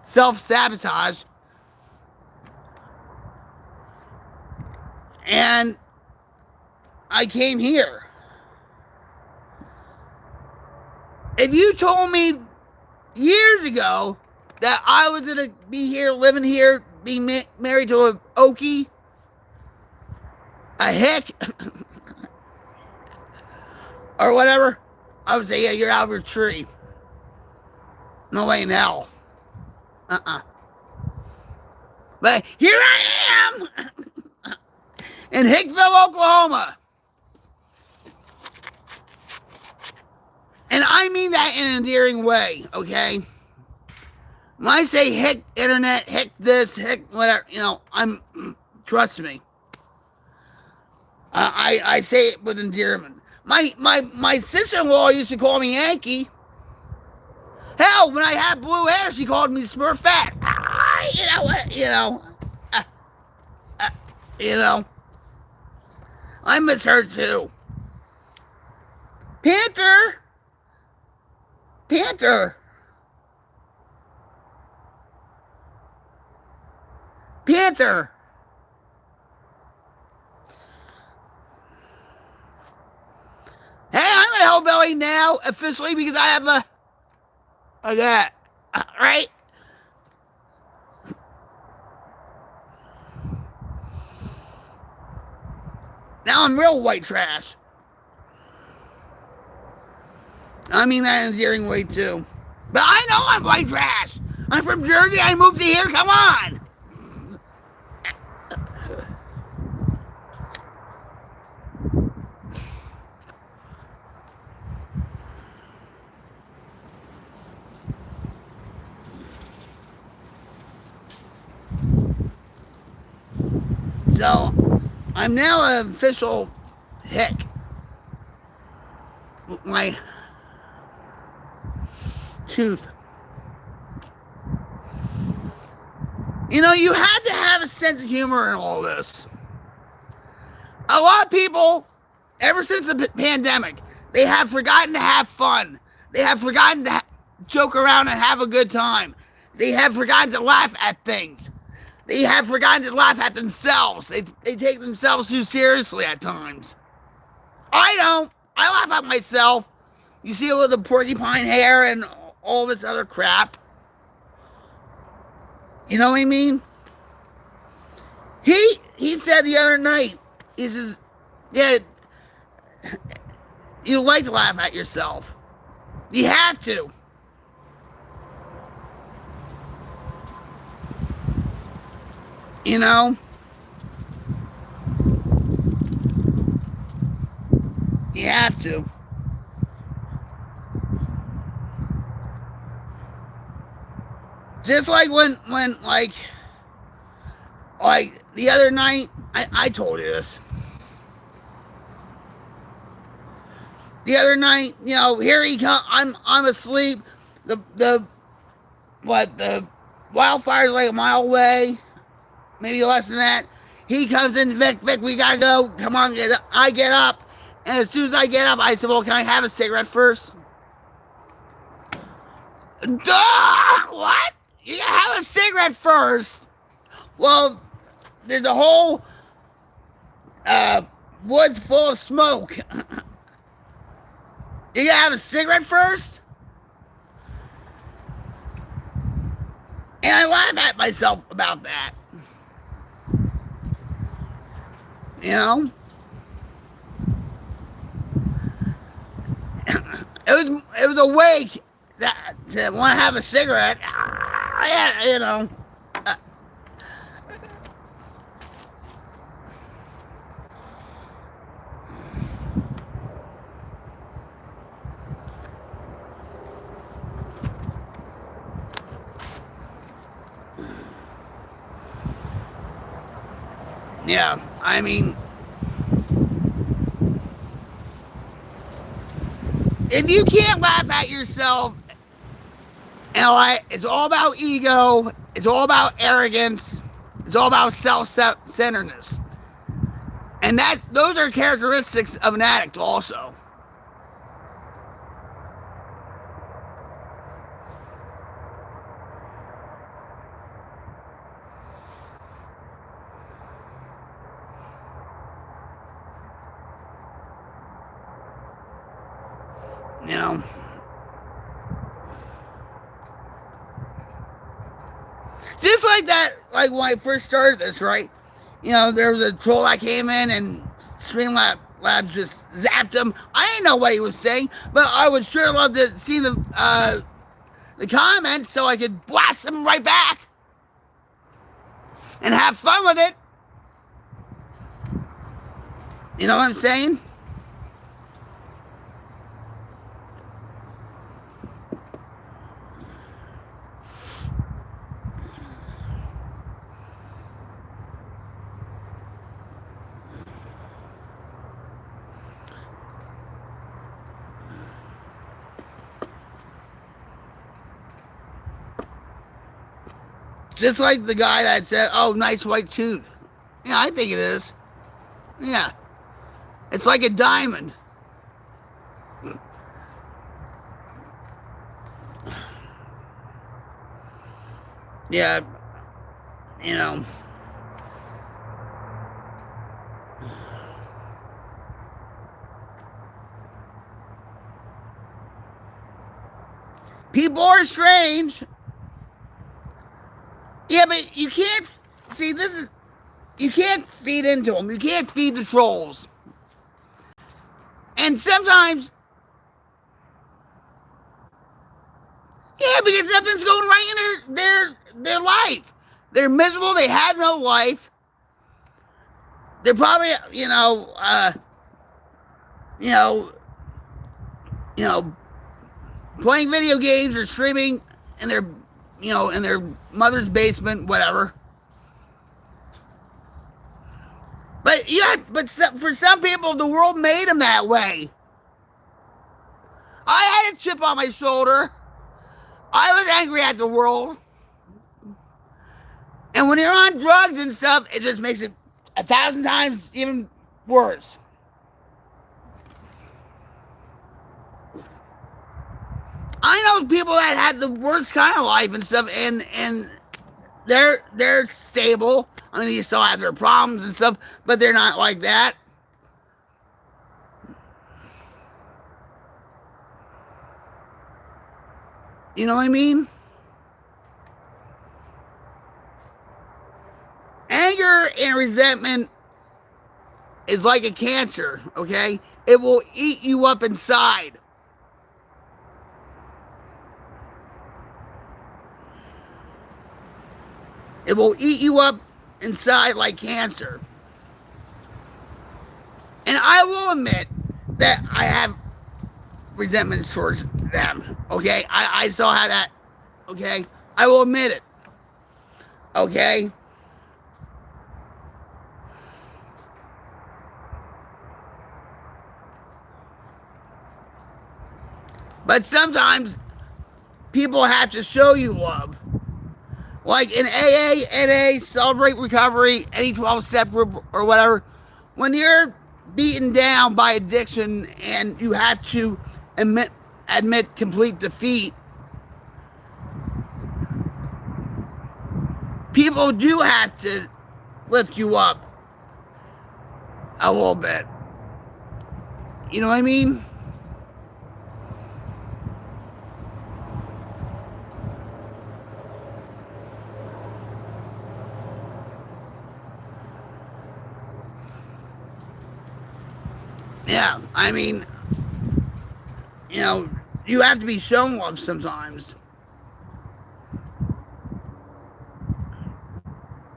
Self-sabotage. And I came here. If you told me years ago that I was going to be here, living here, being married to a Okie, a Hick, or whatever, I would say, yeah, you're out of your tree. No way in hell. But here I am in Hickville, Oklahoma. And I mean that in an endearing way, okay? When I say hick internet, hick this, hick whatever, trust me. I say it with endearment. My sister-in-law used to call me Yankee. Hell, when I had blue hair, she called me Smurfette. I miss her too. Panther. Panther. Panther. Hey, I'm a hellbelly now, officially, because I have that, right? Now I'm real white trash. I mean that in an endearing way, too. But I know I'm white trash. I'm from Jersey. I moved to here. Come on. So, I'm now an official hick. My tooth. You had to have a sense of humor in all this. A lot of people, ever since the pandemic, they have forgotten to have fun. They have forgotten to joke around and have a good time. They have forgotten to laugh at things. They have forgotten to laugh at themselves. They take themselves too seriously at times. I don't. I laugh at myself. You see it with the porcupine hair and all this other crap. You know what I mean? He said the other night, he says, yeah, you like to laugh at yourself. You have to. You have to. Just like when the other night, I told you this. The other night, here he comes. I'm asleep. The wildfire's like a mile away, maybe less than that. He comes in, Vic, we gotta go. Come on, I get up, and as soon as I get up, I said, "Well, can I have a cigarette first?" Duh! What? You gotta have a cigarette first. Well, there's a whole woods full of smoke. You gotta have a cigarette first? And I laugh at myself about that. It was a wake that to want to have a cigarette. Yeah, I mean, if you can't laugh at yourself, and like, it's all about ego, it's all about arrogance, it's all about self-centeredness. And those are characteristics of an addict also. You know, just like that, like when I first started this, right? You know, there was a troll that came in and Streamlabs just zapped him. I didn't know what he was saying, but I would sure love to see the comments so I could blast them right back and have fun with it. You know what I'm saying? Just like the guy that said, oh, nice white tooth. Yeah, I think it is. Yeah. It's like a diamond. Yeah. You know. People are strange. Yeah, but you can't, see, you can't feed into them. You can't feed the trolls. And sometimes, yeah, because nothing's going right in their life. They're miserable. They have no life. They're probably, playing video games or streaming in their, in their mother's basement, whatever. But yeah, for some people, the world made them that way. I had a chip on my shoulder. I was angry at the world. And when you're on drugs and stuff, it just makes it 1,000 times even worse. I know people that had the worst kind of life and stuff, and they're stable. I mean, they still have their problems and stuff, but they're not like that. You know what I mean? Anger and resentment is like a cancer, okay? It will eat you up inside. It will eat you up inside like cancer. And I will admit that I have resentment towards them, okay? I still have that, okay? I will admit it, okay? But sometimes people have to show you love. Like in AA, NA, Celebrate Recovery, any 12-step group or whatever, when you're beaten down by addiction and you have to admit complete defeat, people do have to lift you up a little bit. You know what I mean? Yeah, I mean, you have to be shown love sometimes.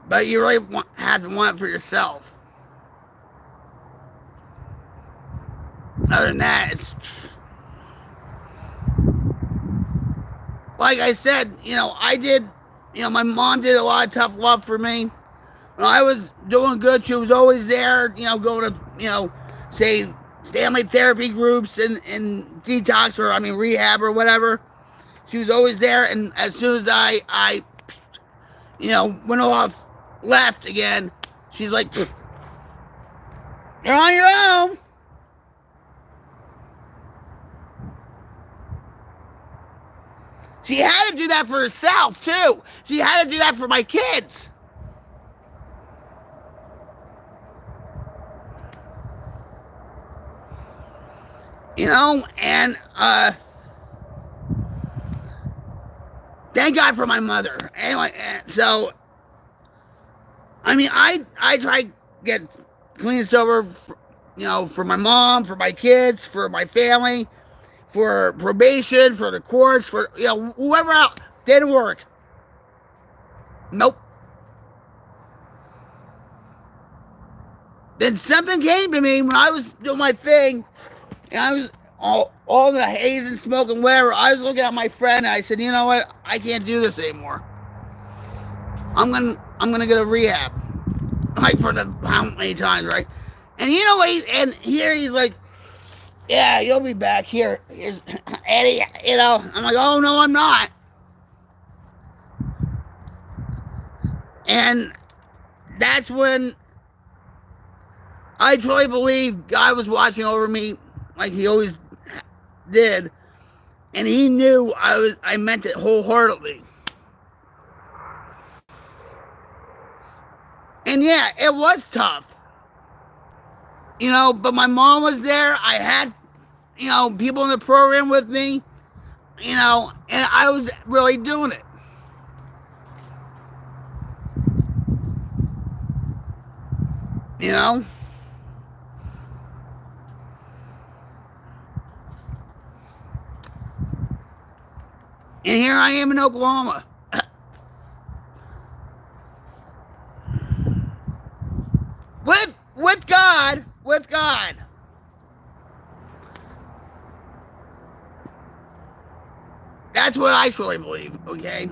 But you really have to want it for yourself. Other than that, it's... Like I said, I did... my mom did a lot of tough love for me. When I was doing good, she was always there, going to, say... family therapy groups and detox or rehab or whatever. She was always there, and as soon as I went off left again, she's like, "You're on your own." She had to do that for herself too. She had to do that for my kids. And thank God for my mother. Anyway, so I try to get clean and sober, for my mom, for my kids, for my family, for probation, for the courts, for whoever else. Didn't work. Nope. Then something came to me when I was doing my thing, and I was all the haze and smoke and whatever. I was looking at my friend, and I said, "You know what? I can't do this anymore. I'm gonna get a rehab." Like for the how many times, right? And you know what? He's like, "Yeah, you'll be back. Here's Eddie." I'm like, "Oh no, I'm not." And that's when I truly believe God was watching over me, like He always did, and He knew I meant it wholeheartedly. And yeah, it was tough, but my mom was there. I had, people in the program with me, and I was really doing it. And here I am in Oklahoma. With God. That's what I truly believe, okay?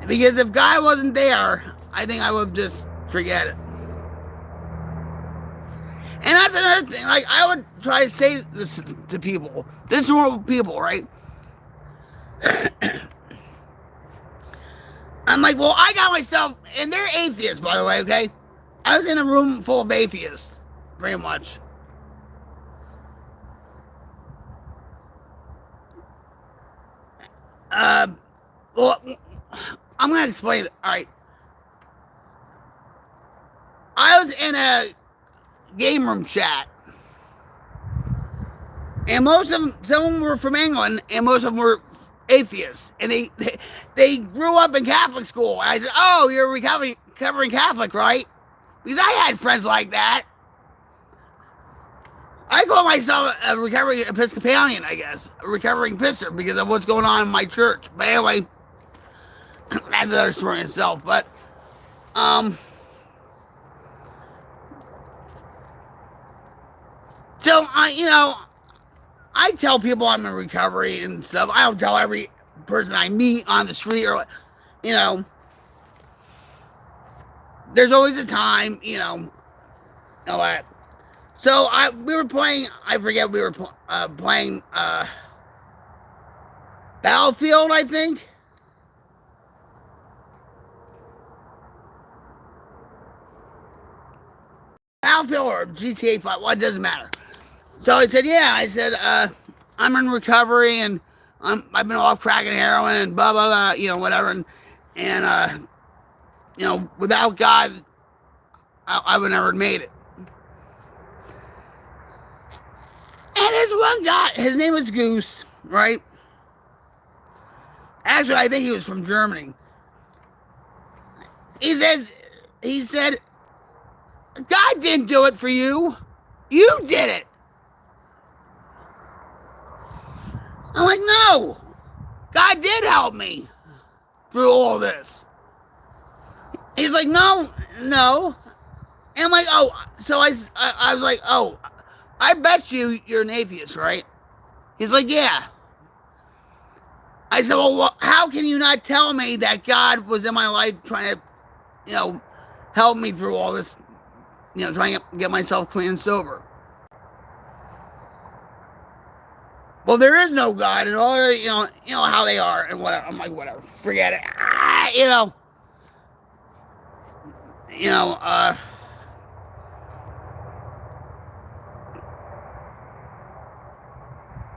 Because if God wasn't there, I think I would just forget it. And that's another thing. Like, I would try to say this to people. This is normal people, right? I'm like, well, I got myself, and they're atheists, by the way, okay? I was in a room full of atheists, pretty much. Well, I'm going to explain it. All right. I was in a game room chat, and most of them, some of them were from England, and most of them were atheists, and they grew up in Catholic school. And I said, "Oh, you're a recovering Catholic, right?" Because I had friends like that. I call myself a recovering Episcopalian, I guess, a recovering pisser because of what's going on in my church. But anyway, that's another story in itself. But so I tell people I'm in recovery and stuff. I don't tell every person I meet on the street or, there's always a time, all that. So we were playing, I forget, we were playing Battlefield, I think. Battlefield or GTA 5, well, it doesn't matter. So I said, I'm in recovery and I've been off crack and heroin and blah, blah, blah, whatever. And without God, I would never have made it. And this one guy, his name was Goose, right? Actually, I think he was from Germany. He said, God didn't do it for you. You did it. I'm like, no. God did help me through all this. He's like, no. And I'm like, oh. So I was like, oh, I bet you're an atheist, right? He's like, yeah. I said, well, how can you not tell me that God was in my life trying to, help me through all this, trying to get myself clean and sober? well, there is no God, and all their, you know how they are, and whatever. I'm like, whatever, forget it. You know,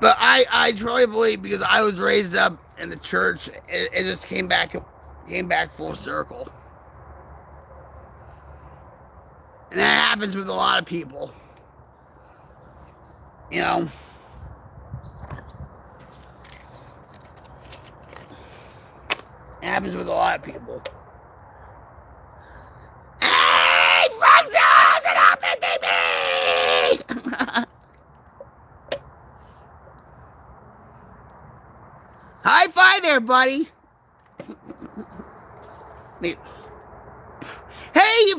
but I truly believe, because I was raised up in the church, it just came back full circle, and that happens with a lot of people. You know, it happens with a lot of people. Hey, Frank's house and up it, baby! High five there, buddy. Hey,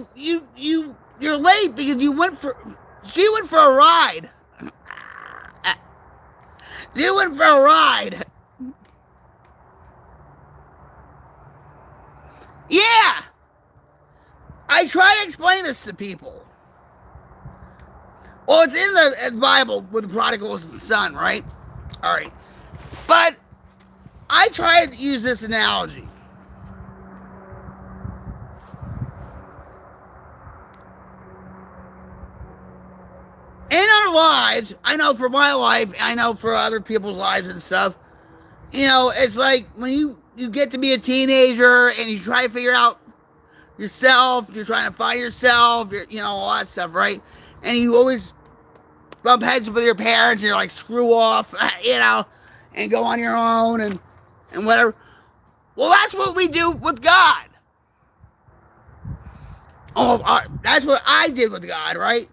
you're late because she went for a ride. She went for a ride. Yeah. I try to explain this to people. Well, it's in the Bible with the prodigal son, right? All right. But I try to use this analogy. In our lives, I know for my life, I know for other people's lives and stuff, it's like when you get to be a teenager and you try to figure out yourself, you're trying to find yourself, all that stuff, right? And you always bump heads with your parents, and you're like, screw off, and go on your own and whatever. Well, that's what we do with God. That's what I did with God, right?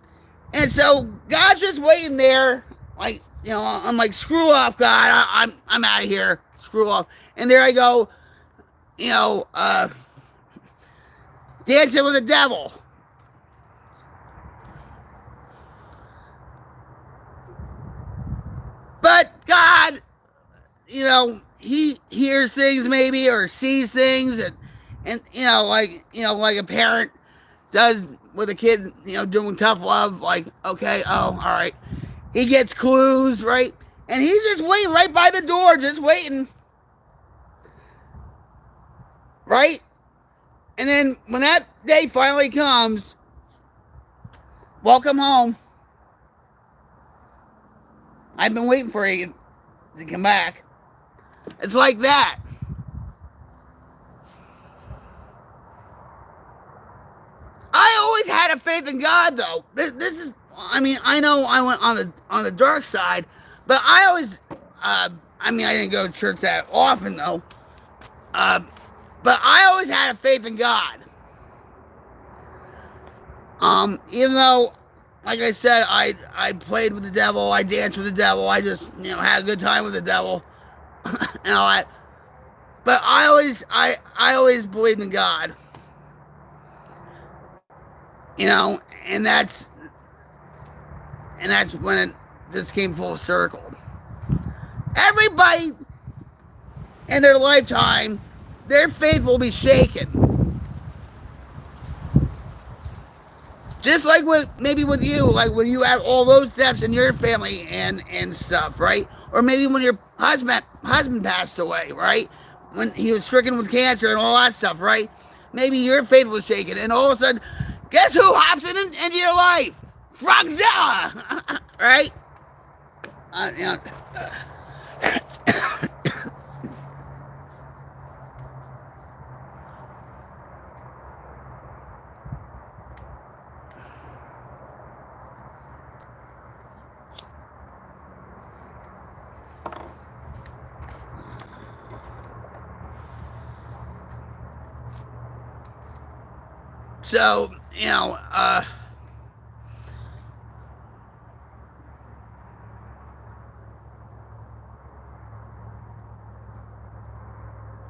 And so God's just waiting there, like, I'm like, screw off, God, I'm out of here, screw off. And there I go, dancing with the devil. But God, he hears things maybe, or sees things, and like a parent does with a kid, doing tough love, like, okay, oh, all right. He gets clues, right? And he's just waiting right by the door, just waiting. Right? And then when that day finally comes, welcome home. I've been waiting for you to come back. It's like that. I always had a faith in God, though. This is, I know I went on the dark side, but I always, I didn't go to church that often, though. But I always had a faith in God. Even though, like I said, I played with the devil, I danced with the devil, I just, had a good time with the devil, and all that. But I always believed in God. And that's when it just came full circle. Everybody in their lifetime, their faith will be shaken. Just like with you, like when you had all those deaths in your family and stuff, right? Or maybe when your husband passed away, right? When he was stricken with cancer and all that stuff, right? Maybe your faith was shaken, and all of a sudden, guess who hops into your life? Frogzilla, right? So,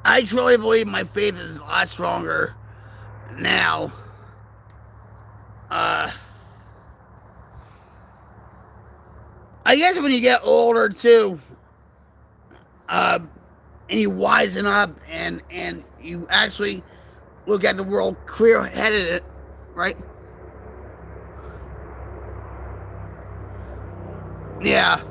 I truly believe my faith is a lot stronger now. I guess when you get older too, and you wisen up and you actually look at the world clear-headed, right? Yeah.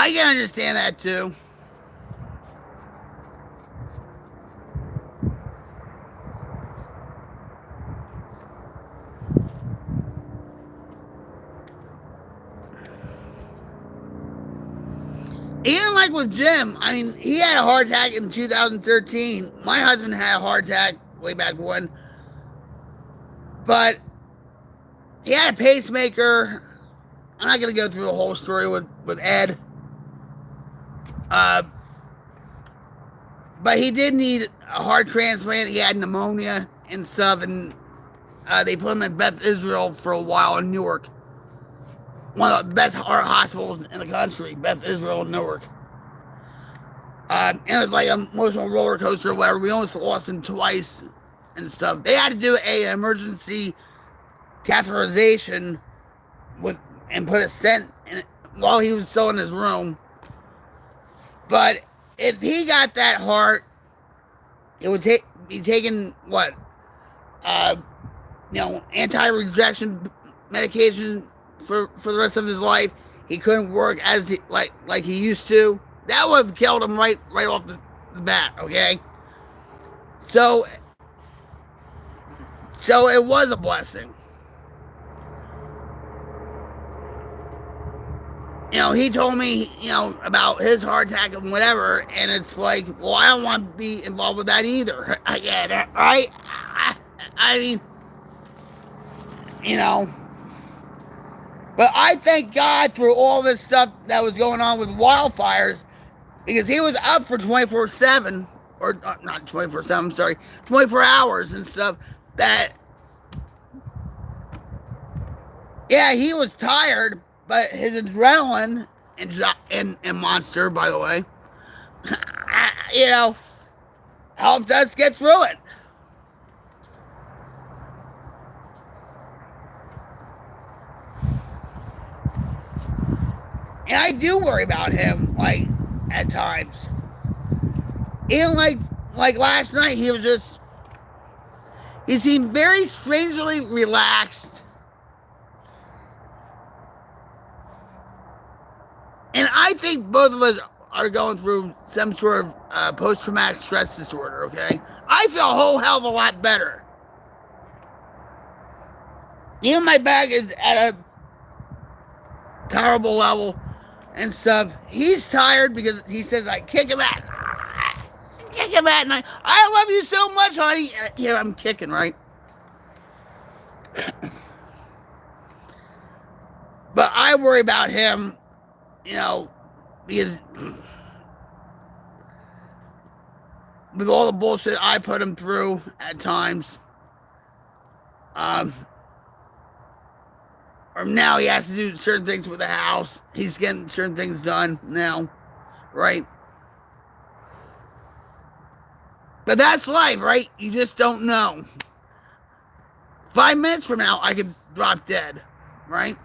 I can understand that too. Even like with Jim, I mean, he had a heart attack in 2013. My husband had a heart attack way back when, but he had a pacemaker. I'm not going to go through the whole story with Ed. Uh, but he did need a heart transplant. He had pneumonia and stuff, and they put him in Beth Israel for a while in Newark. One of the best heart hospitals in the country, Beth Israel in Newark. And it was like an emotional roller coaster or whatever. We almost lost him twice and stuff. They had to do an emergency catheterization and put a stent in it while he was still in his room. But if he got that heart, it would be taking what, anti-rejection medication for the rest of his life. He couldn't work like he used to. That would have killed him right off the bat. Okay, so it was a blessing. He told me, about his heart attack and whatever, and it's like, well, I don't want to be involved with that either. I get it, right? I mean, but I thank God through all this stuff that was going on with wildfires, because he was up for 24/7, or not 24/7, I'm sorry, 24 hours and stuff, that, yeah, he was tired, but his adrenaline and Monster, by the way, helped us get through it. And I do worry about him, like, at times. Even like last night, he seemed very strangely relaxed. And I think both of us are going through some sort of post-traumatic stress disorder, okay? I feel a whole hell of a lot better. Even my back is at a terrible level and stuff. He's tired because he says I kick him at night. I love you so much, honey. Here, I'm kicking, right? But I worry about him, because with all the bullshit I put him through at times, or now he has to do certain things with the house. He's getting certain things done now, right? But that's life, right? You just don't know. 5 minutes from now, I could drop dead, right?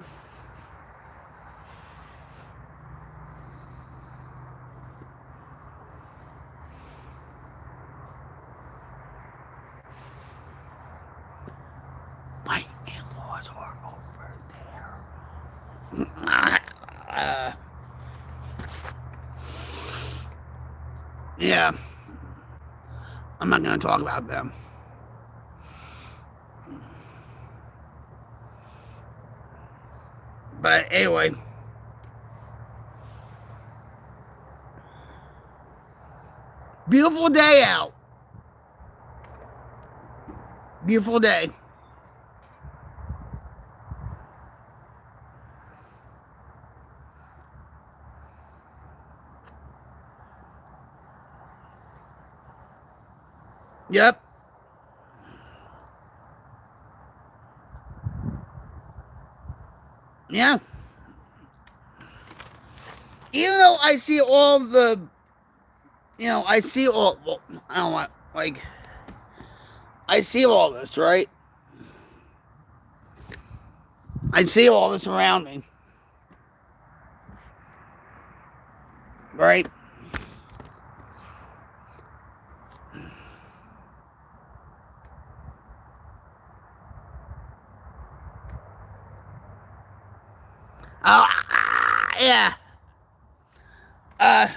My in-laws are over there. Yeah. I'm not going to talk about them. But anyway. Beautiful day out. Beautiful day. Yep. Yeah. Even though I see all the, I see all, well, I don't want, like, I see all this, right? I see all this around me. Right? Yeah. I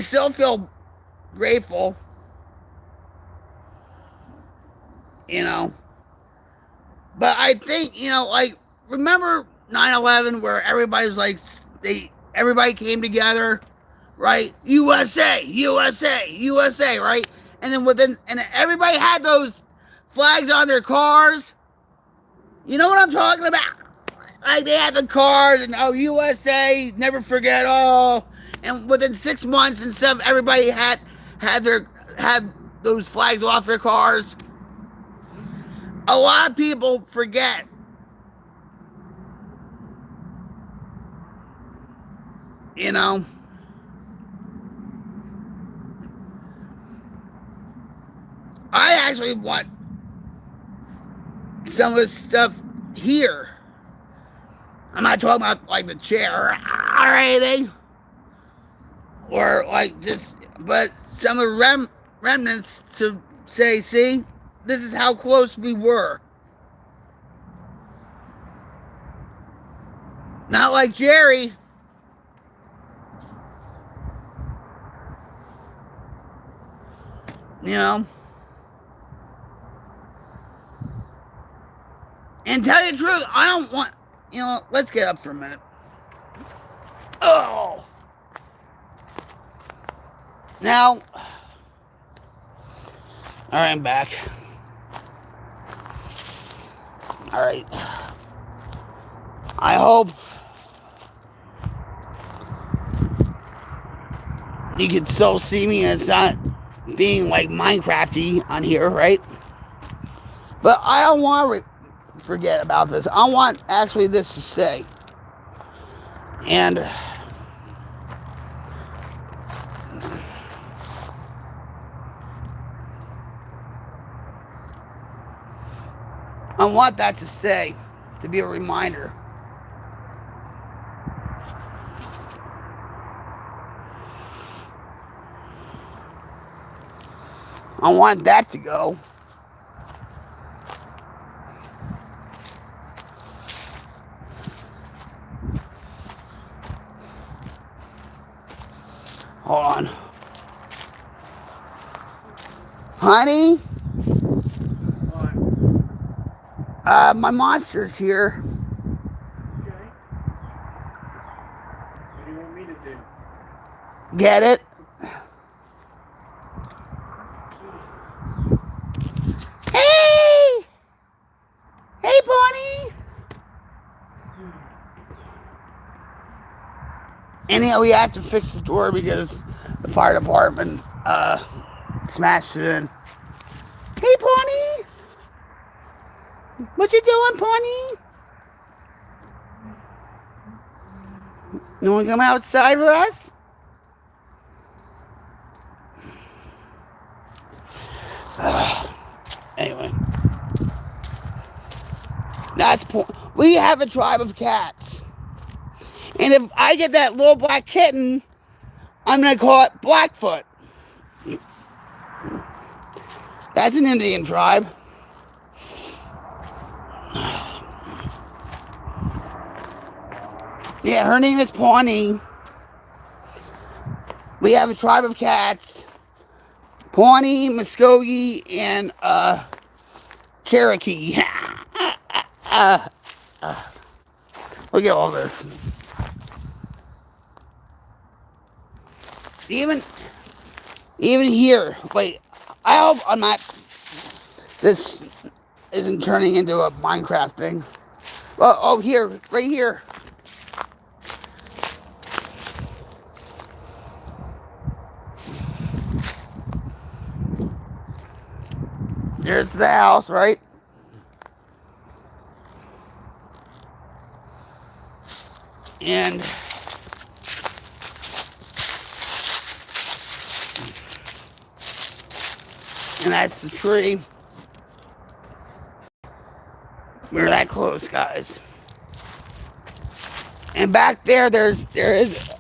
still feel grateful, you know. But I think, like, remember 9/11 where everybody was like, everybody came together, right? USA, USA, USA, right? And and everybody had those flags on their cars. You know what I'm talking about? Like, they had the cars and, oh, USA, never forget, oh. And within 6 months and stuff, everybody had those flags off their cars. A lot of people forget. You know, I actually want some of this stuff here. I'm not talking about like the chair or anything, or like but some of the remnants to say, see, this is how close we were. Not like Jerry. You know. And tell you the truth, I don't want, let's get up for a minute. Oh. Now, all right, I'm back. All right. I hope you can still see me and it's not being like Minecrafty on here, right? But I don't want to forget about this. I want actually this to stay. And I want that to stay, to be a reminder. I want that to go. Hold on. Honey? What? My monster's here. Okay. What do you want me to do? Get it? Hey! Hey, Bonnie! Anyhow, we have to fix the door because the fire department smashed it in. Hey, Bonnie! What you doing, Bonnie? You want to come outside with us? Anyway. We have a tribe of cats. And if I get that little black kitten, I'm going to call it Blackfoot. That's an Indian tribe. Yeah, her name is Pawnee. We have a tribe of cats. Pawnee, Muskogee, and Cherokee. Look at all this. Even here. Wait, I hope I'm not. This isn't turning into a Minecraft thing. Oh, here, right here. There's the house, right? And that's the tree. We're that close, guys. And back there is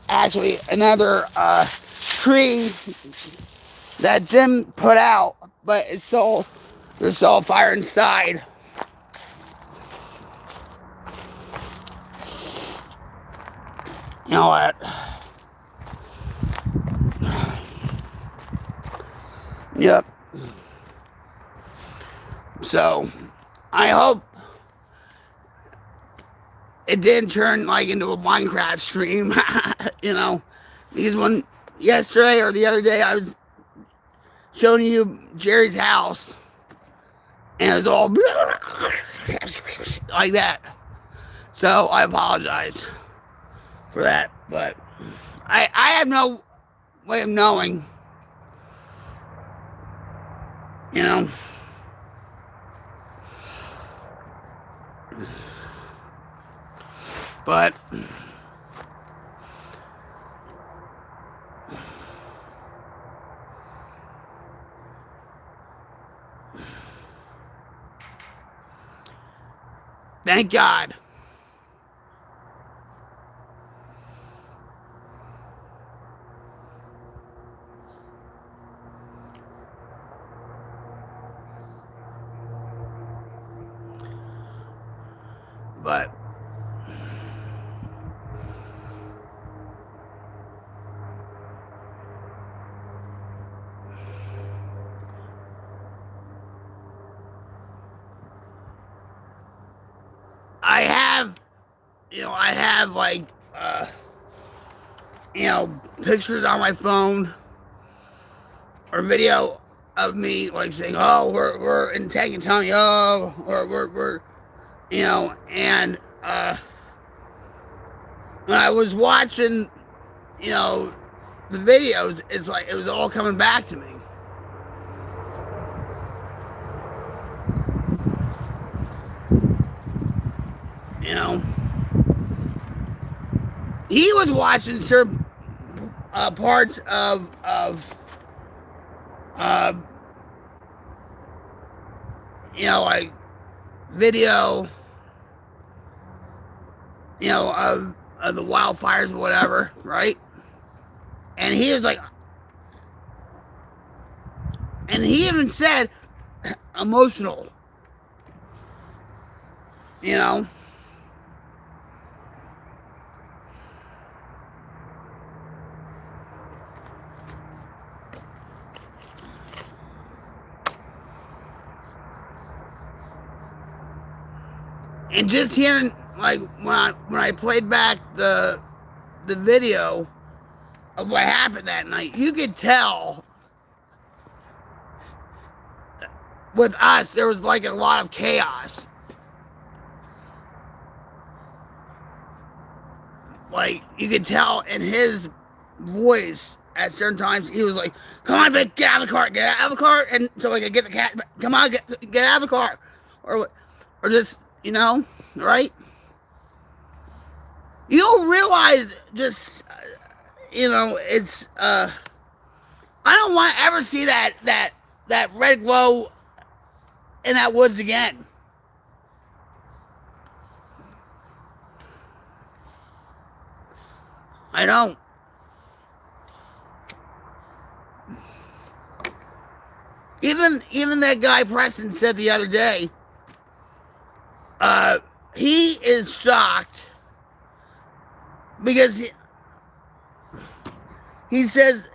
actually another tree that Jim put out, but there's still fire inside. You know what? Yep. So, I hope it didn't turn like into a Minecraft stream, you know, because when yesterday or the other day I was showing you Jerry's house and it was all like that. So I apologize for that, but I have no way of knowing, you know. But thank God. But I have like, pictures on my phone or video of me like saying, "Oh, we're in Tank and Tommy, oh, or we're," and when I was watching, the videos, it's like it was all coming back to me. He was watching certain parts of like video, of the wildfires or whatever, right? And he was like, and he even said emotional, And just hearing, like, when I played back the video of what happened that night, you could tell with us there was like a lot of chaos. Like, you could tell in his voice at certain times, he was like, "Come on, Vic, get out of the car, get out of the car," and so I could get the cat. Come on, get out of the car, or just, right? You don't realize just, it's, I don't want to ever see that red glow in that woods again. I don't. Even that guy Preston said the other day, he is shocked because he says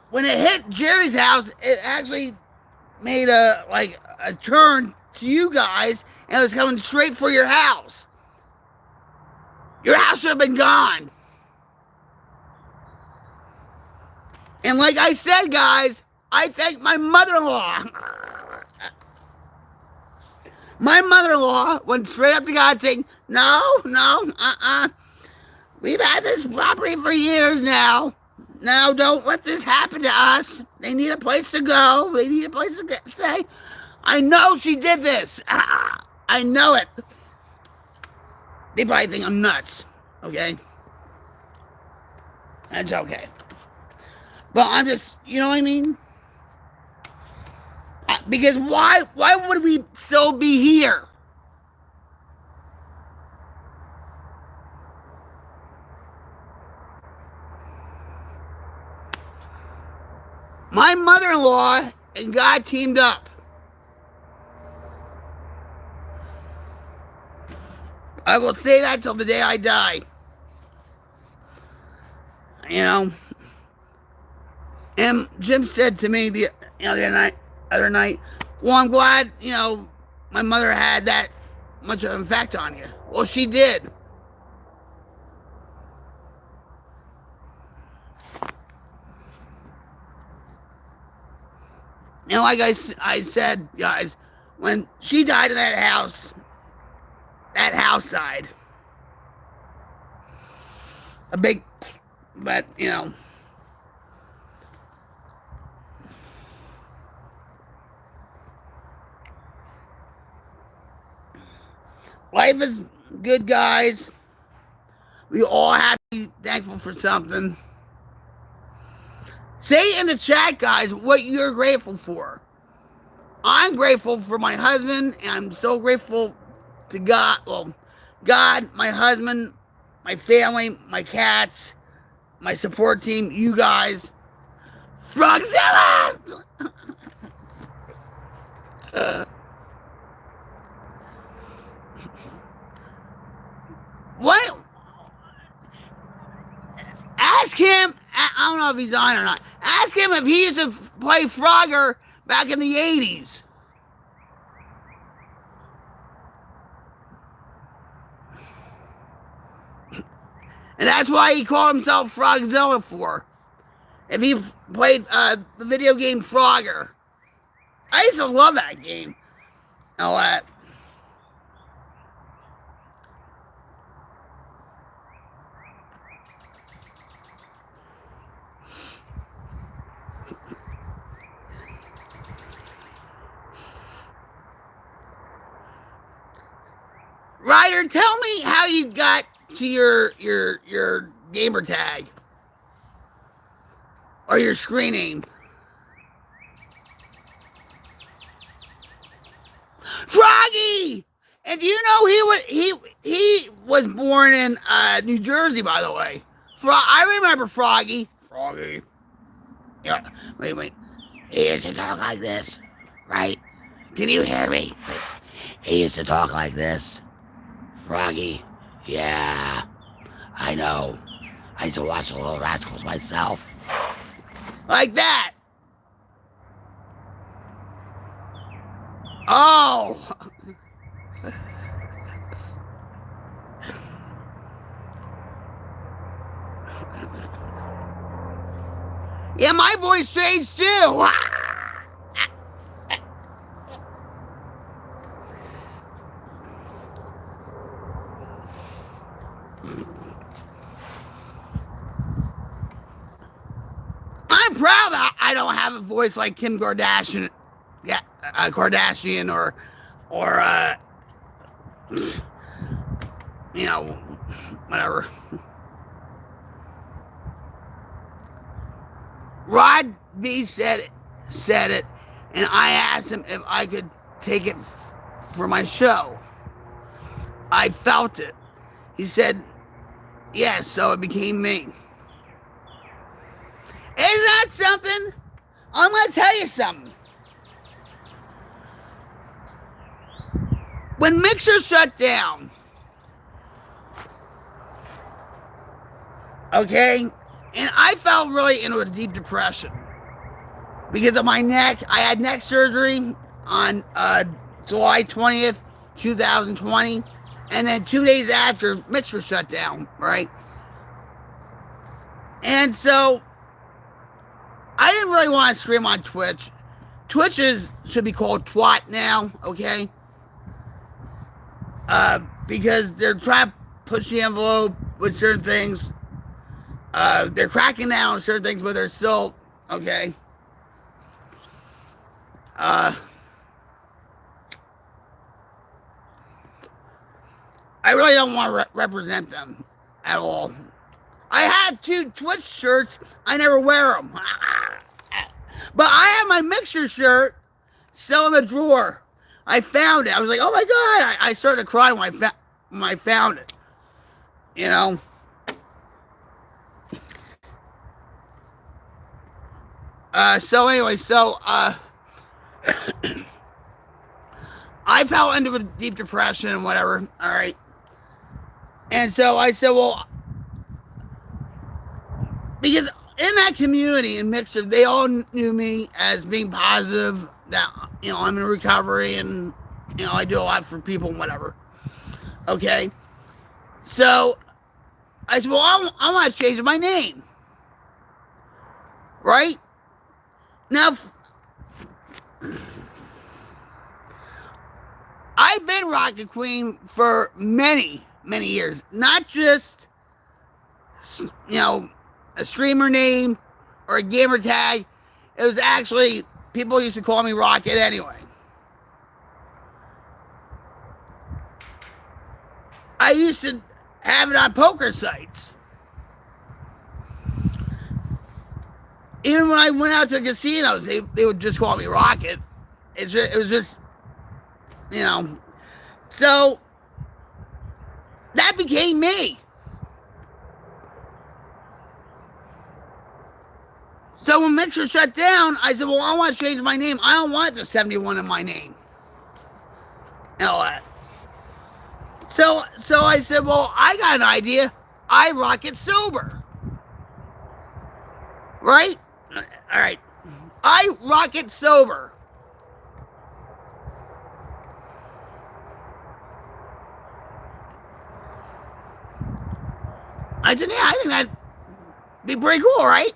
when it hit Jerry's house, it actually made a turn to you guys and it was coming straight for your house. Your house should have been gone. And like I said, guys, I thank my mother-in-law. My mother-in-law went straight up to God saying, no, we've had this property for years now. Now don't let this happen to us. They need a place to go. They need a place to stay. I know she did this. I know it. They probably think I'm nuts, okay? That's okay. But I'm just, you know what I mean? Because why would we still be here? My mother-in-law and God teamed up. I will say that till the day I die. you know. And Jim said to me the other night, well, I'm glad, my mother had that much of an effect on you. Well, she did. Like I said, guys, when she died in that house died. A big, but, life is good, guys. We all have to be thankful for something. Say in the chat, guys, what you're grateful for. I'm grateful for my husband, and I'm so grateful to God. Well, God, my husband, my family, my cats, my support team, you guys. Frogzilla! What? Ask him. I don't know if he's on or not. Ask him if he used to play Frogger back in the 80s. And that's why he called himself Frogzilla for. If he played the video game Frogger. I used to love that game. All that. Ryder, tell me how you got to your gamer tag or your screen name. Froggy! And do you know he was born in New Jersey, by the way. I remember Froggy. Froggy. Yeah. Wait. He used to talk like this, right? Can you hear me? He used to talk like this. Froggy. Yeah. I know. I used to watch the Little Rascals myself. Like that. Oh. Yeah, my voice changed too. I'm proud that I don't have a voice like Kim Kardashian, or whatever. Rod B said it, and I asked him if I could take it for my show. I felt it. He said yes, so it became me. Isn't that something? I'm going to tell you something. When Mixer shut down, okay, and I fell really into a deep depression because of my neck. I had neck surgery on July 20th, 2020, and then 2 days after, Mixer shut down, right? And so I didn't really want to stream on Twitch. Twitch should be called Twat now, okay? Because they're trying to push the envelope with certain things. They're cracking down on certain things, but they're still, okay. I really don't want to represent them at all. I have 2 Twitch shirts. I never wear them. But I have my Mixer shirt still in the drawer. I found it. I was like, oh my God. I started crying when I found it. You know? So anyway, I fell into a deep depression and whatever. All right. And so I said, well, because in that community in Mixer, they all knew me as being positive, that, I'm in recovery, and, I do a lot for people and whatever. Okay? So, I said, well, I want to change my name. Right? Now, I've been Rocket Queen for many, many years. Not just, a streamer name or a gamer tag. It was actually, people used to call me Rocket anyway. I used to have it on poker sites. Even when I went out to casinos, they would just call me Rocket. It was just, So, that became me. So when Mixer shut down, I said, well, I want to change my name. I don't want the 71 in my name. And all that. So I said, well, I got an idea. I Rocket Sober. Right? All right. I Rocket Sober. I said, yeah, I think that'd be pretty cool, right?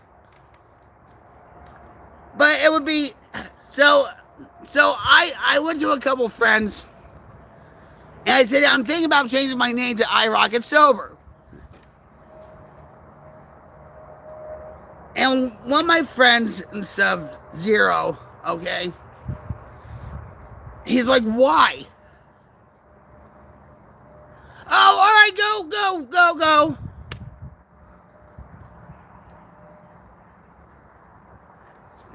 But it would be, so I went to a couple friends, and I said, I'm thinking about changing my name to I Rocket Sober. And one of my friends and stuff, Zero, okay, he's like, why? Oh, all right, go.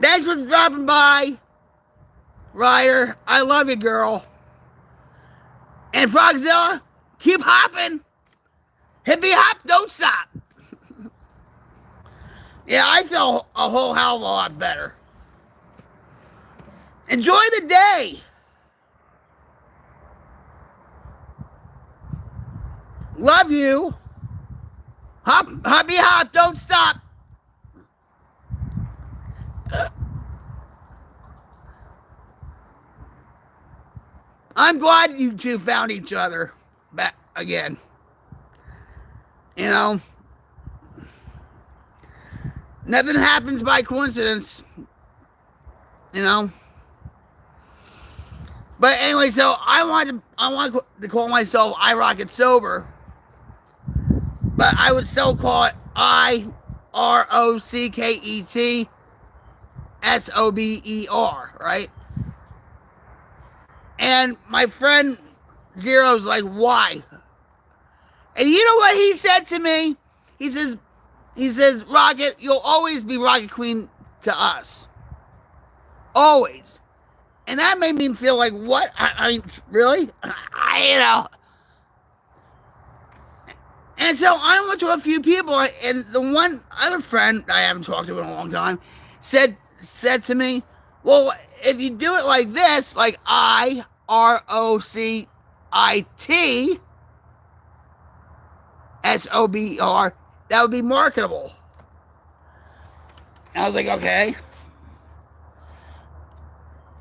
Thanks for dropping by, Ryder. I love you, girl. And Frogzilla, keep hopping. Hit me hop, don't stop. Yeah, I feel a whole hell of a lot better. Enjoy the day. Love you. Hoppy hop, don't stop. I'm glad you two found each other back again. Nothing happens by coincidence. But anyway, so I want to call myself I Rocket Sober, but I would still call it IROCKETSOBER, right? And my friend Zero's like, why? And you know what he said to me? He says, Rocket, you'll always be Rocket Queen to us. Always. And that made me feel like, what? I mean, really? And so I went to a few people, and the one other friend I haven't talked to in a long time said to me, well, if you do it like this, like IROCITSOBER, that would be marketable. And I was like, okay.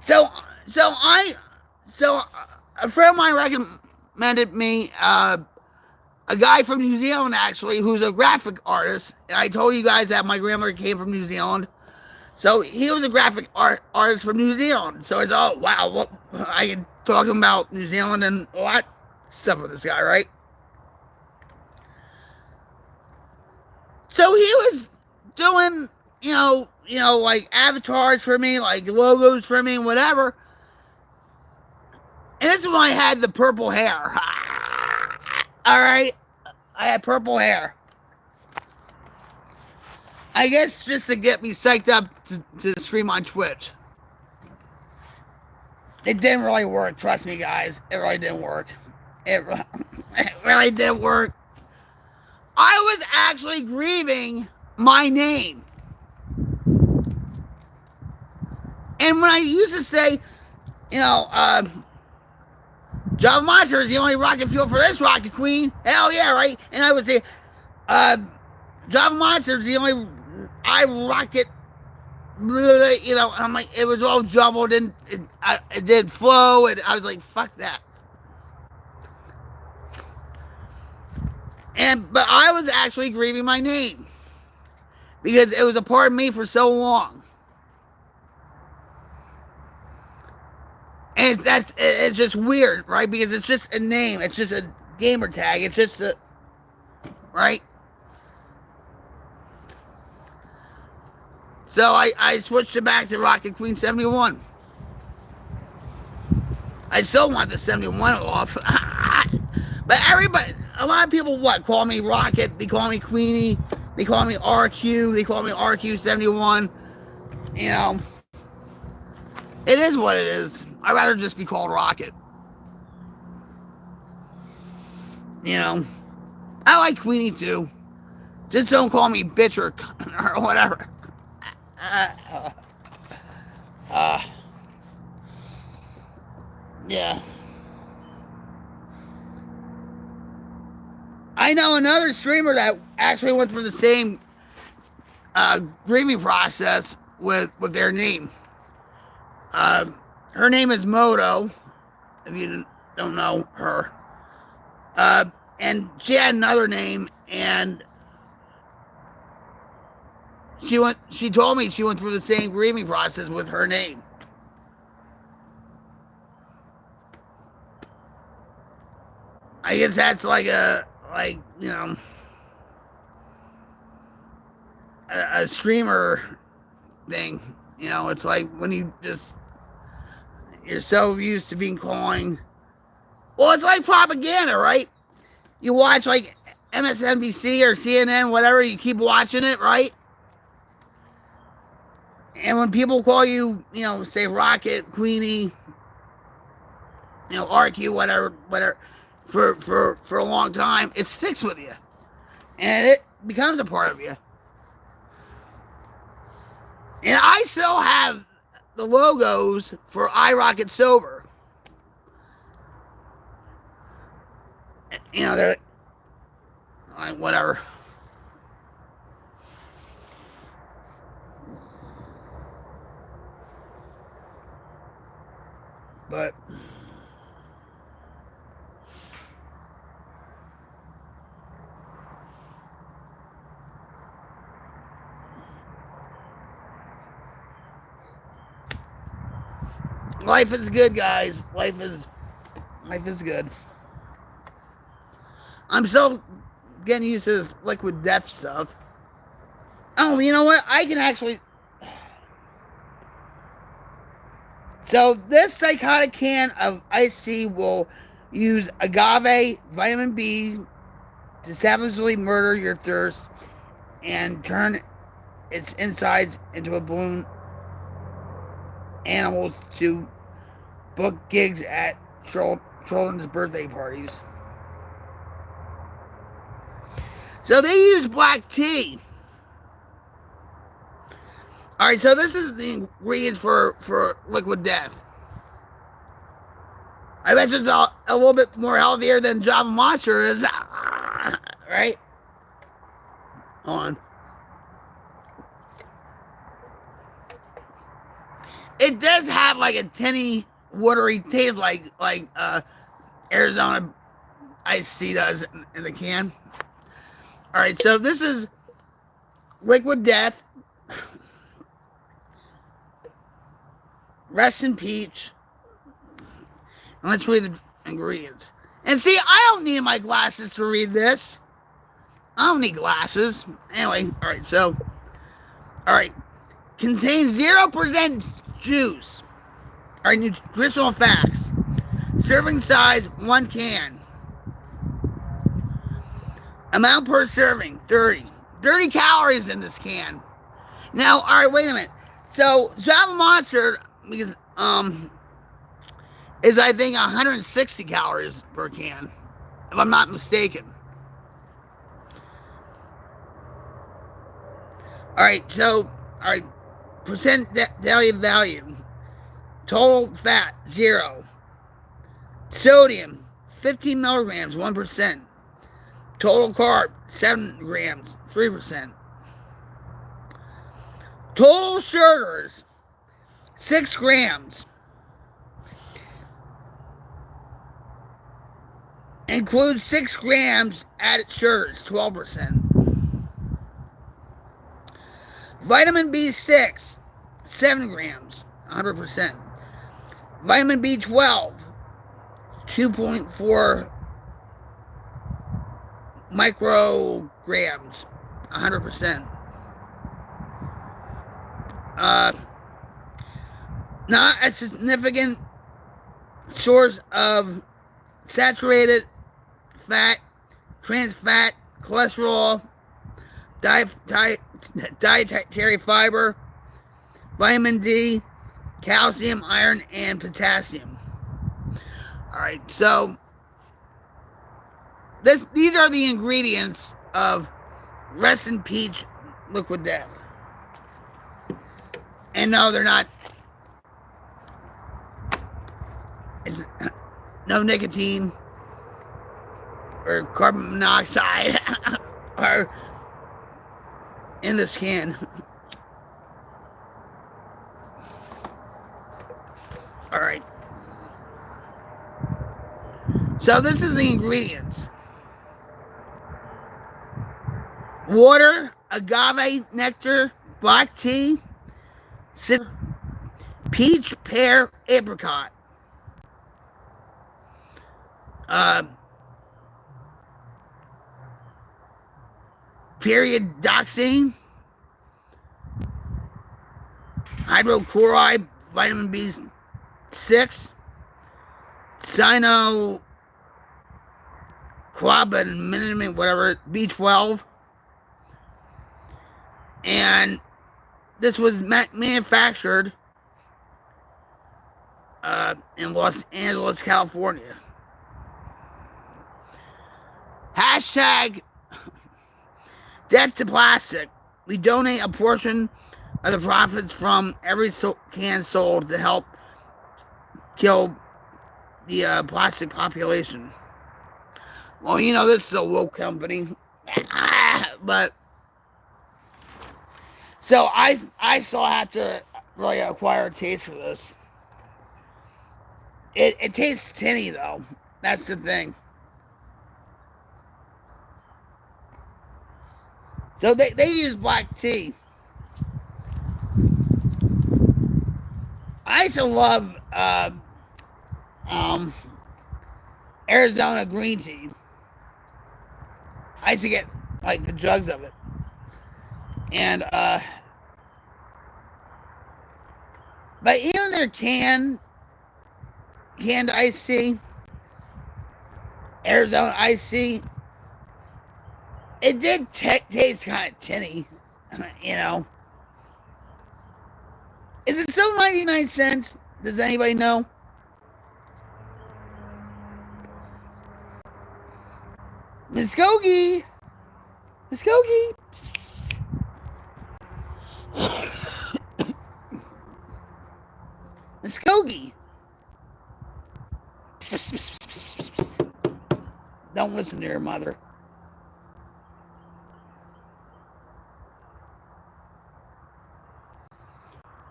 So a friend of mine recommended me a guy from New Zealand, actually, who's a graphic artist. And I told you guys that my grandmother came from New Zealand. So he was a graphic artist from New Zealand. So I thought, oh, wow, well, I can talk to him about New Zealand and a lot of stuff with this guy, right? So he was doing, like avatars for me, like logos for me, whatever. And this is when I had the purple hair. All right? I had purple hair. I guess just to get me psyched up to stream on Twitch. It didn't really work, trust me, guys. It really didn't work. It really didn't work. I was actually grieving my name. And when I used to say, Java Monster is the only rocket fuel for this Rocket Queen. Hell yeah, right? And I would say, Java Monster is the only I rocket, you know, I'm like, it was all jumbled and it did flow, and I was like, fuck that. But I was actually grieving my name because it was a part of me for so long. And it's just weird, right? Because it's just a name, it's just a gamer tag, it's just a, right? So I switched it back to Rocket Queen 71. I still want the 71 off. But everybody, a lot of people, call me Rocket, they call me Queenie, they call me RQ, they call me RQ71. You know, it is what it is. I'd rather just be called Rocket. You know, I like Queenie too. Just don't call me bitch or whatever. Yeah. I know another streamer that actually went through the same grieving process with their name. Her name is Moto, if you don't know her. And she had another name, and she told me she went through the same grieving process with her name. I guess that's like you know, a streamer thing. You know, it's like when you're so used to being calling. Well, it's like propaganda, right? You watch like MSNBC or CNN, whatever, you keep watching it, right? And when people call you, you know, say Rocket, Queenie, you know, RQ, whatever, for a long time, it sticks with you. And it becomes a part of you. And I still have the logos for iRocket Sober. You know, they're like, whatever. But life is good, guys. Life is good. I'm still getting used to this liquid death stuff. Oh, you know what? I can actually. So this psychotic can of iced tea will use agave, vitamin B, to savagely murder your thirst and turn its insides into a balloon animals to book gigs at children's birthday parties. So they use black tea. All right, so this is the ingredients for liquid death. I bet it's a little bit more healthier than Java Monster is, right? Hold on. It does have like a tinny, watery taste, like Arizona iced tea does in the can. All right, so this is liquid death. Rest in peach. And let's read the ingredients. And see, I don't need my glasses to read this. I don't need glasses. Anyway, all right. Contains 0% juice. All right, nutritional facts. Serving size, 1 can. Amount per serving, 30. 30 calories in this can. Now, all right, wait a minute. So, Java Monster, because, is I think 160 calories per can, if I'm not mistaken. All right, percent daily value. Total fat, 0. Sodium, 15 milligrams, 1%. Total carb, 7 grams, 3%. Total sugars, 6 grams. Includes 6 grams added sugars, 12%. Vitamin B6, 7 grams, 100%. Vitamin B12, 2.4 micrograms, 100%. Not a significant source of saturated fat, trans fat, cholesterol, dietary fiber, vitamin D, calcium, iron, and potassium. Alright, so these are the ingredients of Rest in Peach Liquid Death. And no, they're not. It's no nicotine or carbon monoxide are in this can. All right. So this is the ingredients. Water, agave nectar, black tea, peach, pear, apricot. Pyridoxine, hydrochloride, vitamin B6, cyanoquabamine, whatever, B12. And this was manufactured in Los Angeles, California. Hashtag Death to Plastic. We donate a portion of the profits from every can sold to help kill the plastic population. Well, you know, this is a woke company. But so I still have to really acquire a taste for this. It tastes tinny though. That's the thing. So they use black tea. I used to love Arizona green tea. I used to get like the jugs of it. And but even their canned iced tea, Arizona iced tea, it did taste kind of tinny, you know. Is it still 99 cents? Does anybody know? Muskogee! Muskogee! Muskogee! Don't listen to your mother.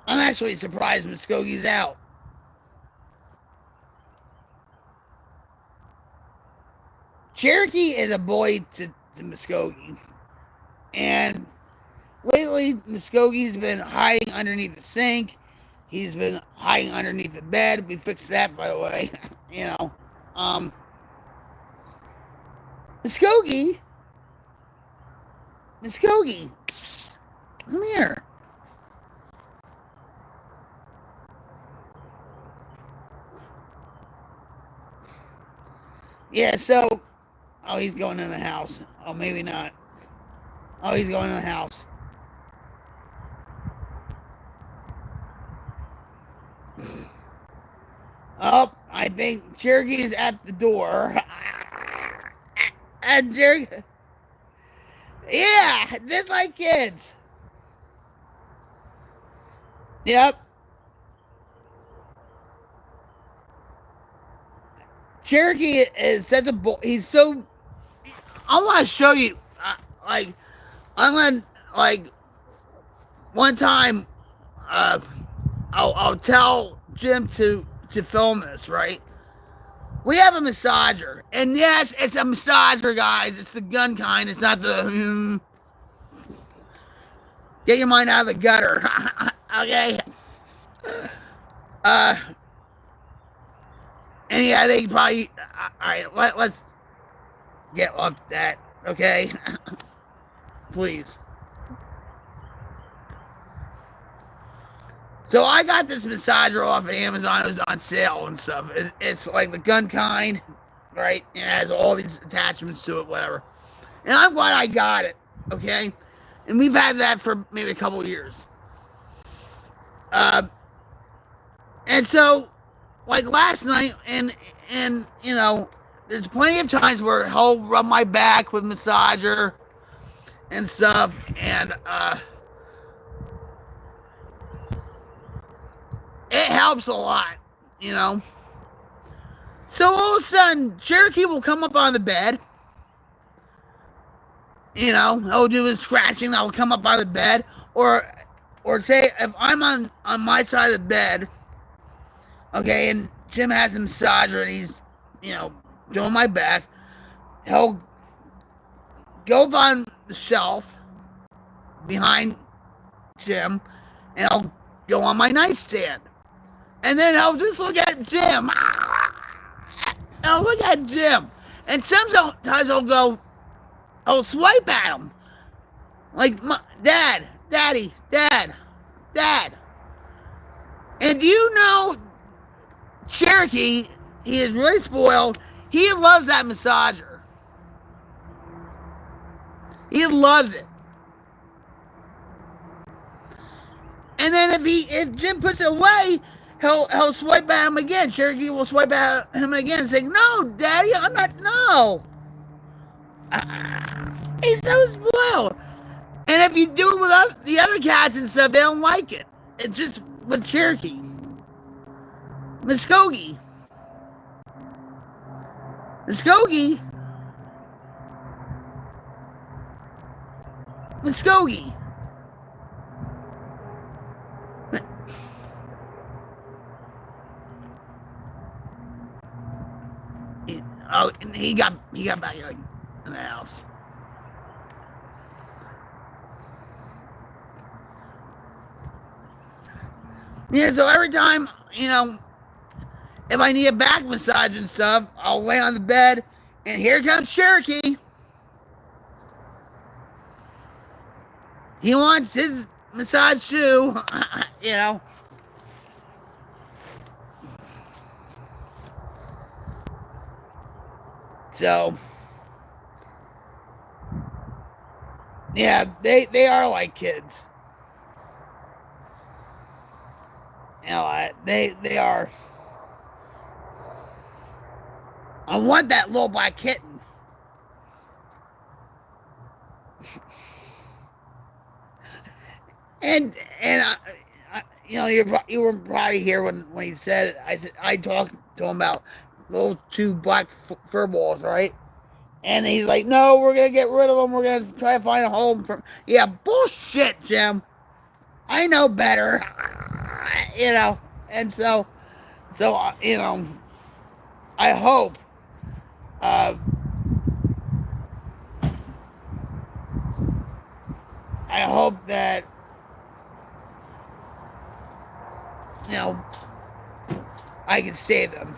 I'm actually surprised Muskogee's out. Cherokee is a boy to Muskogee. And lately, Muskogee's been hiding underneath the sink. He's been hiding underneath the bed. We fixed that, by the way. You know. Muskogee. Muskogee. Come here. Yeah, so, oh, he's going in the house. Oh, maybe not. Oh, he's going in the house. Oh, I think Cherokee's at the door. And Cherokee, yeah, just like kids. Yep. Cherokee is such a boy. He's so. I want to show you, like, I'm gonna, like, one time, uh, I'll tell Jim to film this, right? We have a massager, and yes, it's a massager, guys. It's the gun kind. It's not the get your mind out of the gutter. Okay. And yeah, they probably. All right, let's get off that. Okay, please. So I got this massager off of Amazon. It was on sale and stuff. It's like the gun kind, right? It has all these attachments to it, whatever. And I'm glad I got it, okay? And we've had that for maybe a couple of years. And so, like last night, and you know, there's plenty of times where he'll rub my back with massager and stuff, and it helps a lot, you know. So all of a sudden, Cherokee will come up on the bed. You know, he'll do his scratching. That will come up on the bed, or say if I'm on my side of the bed, okay, and Jim has a massager and he's, you know, doing my back. He'll go up on the shelf behind Jim, and I'll go on my nightstand. And then I'll just look at Jim. I'll look at Jim. And sometimes I'll swipe at him. Like, Dad, Daddy, Dad, Dad. And do you know, Cherokee, he is really spoiled. He loves that massager. He loves it. And then if Jim puts it away, he'll swipe at him again. Cherokee will swipe at him again, saying, "No, Daddy, I'm not. No." He's so spoiled. And if you do it with the other cats and stuff, they don't like it. It's just with Cherokee, Muskogee, Muskogee, Muskogee. Oh, and he got back like in the house. Yeah, so every time, you know, if I need a back massage and stuff, I'll lay on the bed, and here comes Cherokee. He wants his massage too, you know. So, yeah, they are like kids. You know, they are. I want that little black kitten. and you know, you were probably here when he said it. I talked to him about those two black fur balls, right? And he's like, "No, we're gonna get rid of them. We're gonna try to find a home for." Yeah, bullshit, Jim. I know better, you know. And so you know, I hope. I hope that, you know, I can save them.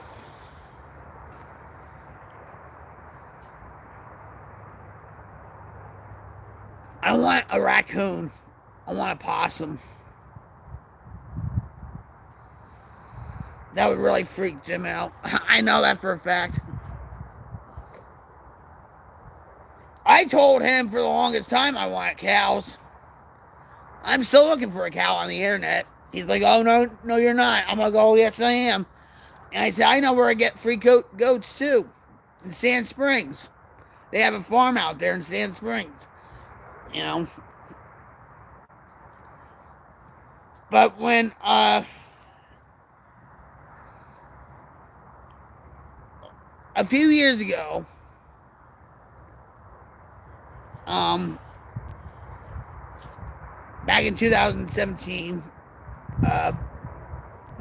I want a raccoon. I want a possum. That would really freak Jim out. I know that for a fact. I told him for the longest time I wanted cows. I'm still looking for a cow on the internet. He's like, "Oh, no, you're not." I'm like, "Oh, yes, I am." And I said, "I know where I get free goats, too. In Sand Springs. They have a farm out there in Sand Springs. You know." But when, a few years ago, back in 2017, when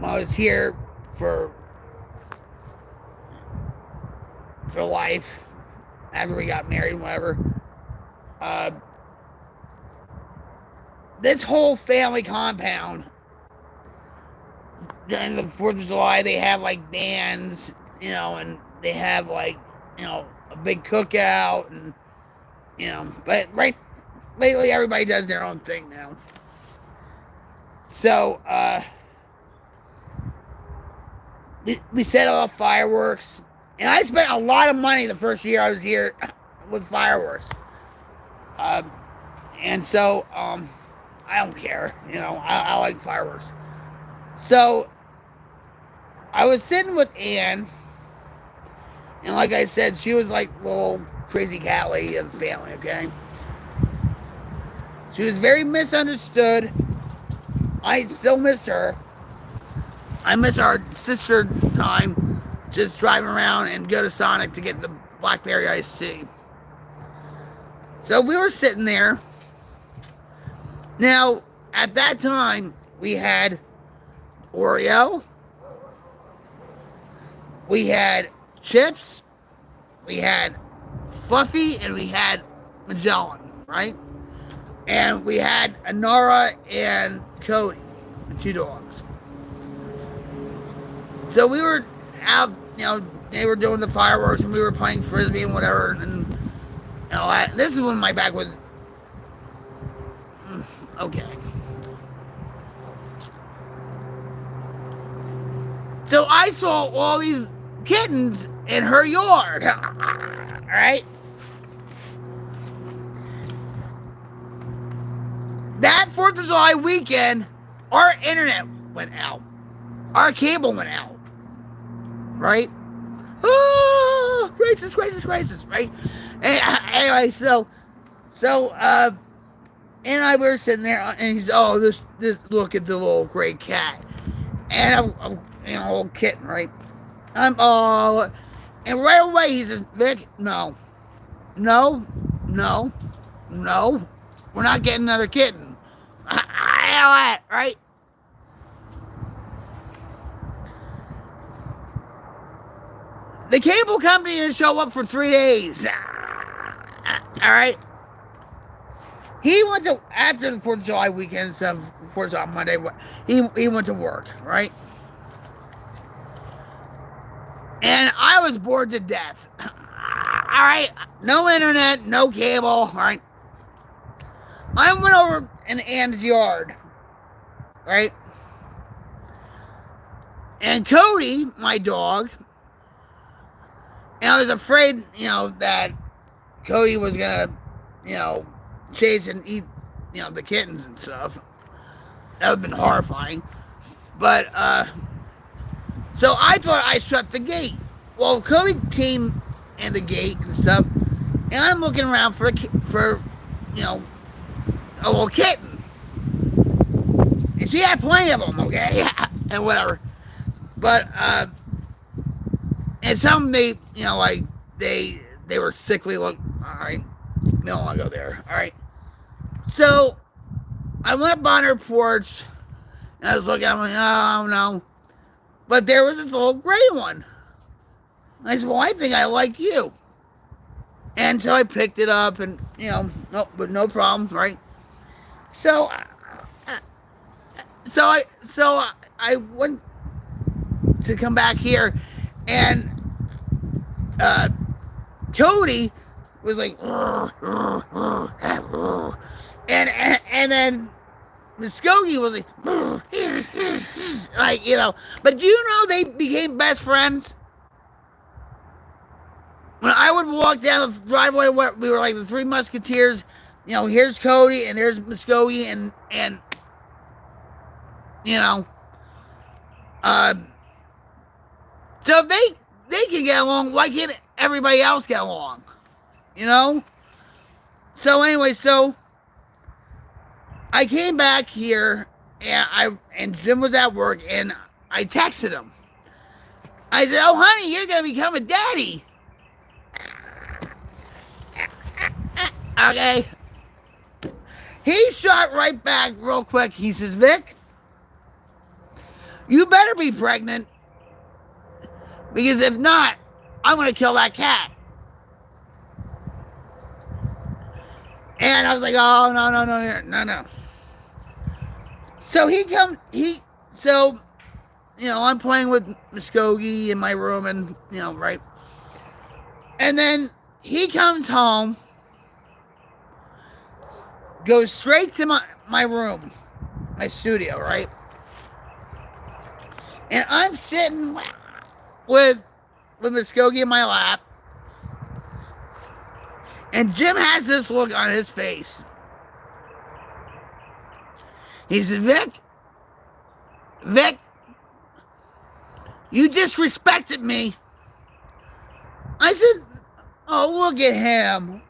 I was here for life, after we got married and whatever, uh, this whole family compound, during the 4th of July, they have like bands, and they have like, a big cookout, and, but lately everybody does their own thing now. So, we set off fireworks, and I spent a lot of money the first year I was here with fireworks. And so, I don't care, I like fireworks. So, I was sitting with Ann, and like I said, she was like the little crazy cat lady of the family, okay? She was very misunderstood. I still miss her. I miss our sister time, just driving around and go to Sonic to get the blackberry iced tea. So we were sitting there. Now, at that time, we had Oreo, we had chips, we had Fluffy, and we had Magellan, right? And we had Anara and Cody, the 2 dogs. So we were out, they were doing the fireworks, and we were playing Frisbee and whatever, and all that. This is when my back was... Okay. So I saw all these kittens in her yard, right? That 4th of July weekend, our internet went out. Our cable went out. Right? Oh, crisis, right? Anyway, so, and I were sitting there, and he's, this, look at the little gray cat. And a little kitten, right? And right away he says, Vic, no, we're not getting another kitten. Right? The cable company didn't show up for 3 days. All right? He went to, after the 4th of July weekend, instead of, of course, on Monday, he went to work, right? And I was bored to death. All right? No internet, no cable, all right? I went over in Ann's yard, right? And Cody, my dog, and I was afraid, that Cody was going to, chase and eat, the kittens and stuff. That would have been horrifying. But, so I thought I shut the gate. Well, Cody came in the gate and stuff, and I'm looking around for a little kitten. And she had plenty of them, okay? And whatever. But, and some they were sickly look. All right, we don't want to go there. All right. So I went up on her porch, and I was looking. I'm like, oh no. But there was this little gray one. I said, well, I think I like you. And so I picked it up, and but no problem, right? So I went to come back here, and Cody was like, and then Muskogee was like, but do you know they became best friends? When I would walk down the driveway, we were like the 3 Musketeers. Here's Cody, and there's Muskogee, and so if they can get along, why can't everybody else get along? So anyway, so I came back here, and Jim was at work, and I texted him. I said, oh, honey, you're going to become a daddy. Okay. He shot right back real quick. He says, Vic, you better be pregnant, because if not, I'm going to kill that cat. And I was like, oh, no. So I'm playing with Muskogee in my room, and, right? And then he comes home, goes straight to my room, my studio, right? And I'm sitting with Muskogee in my lap, and Jim has this look on his face. He says, Vic, you disrespected me. I said, oh, look at him.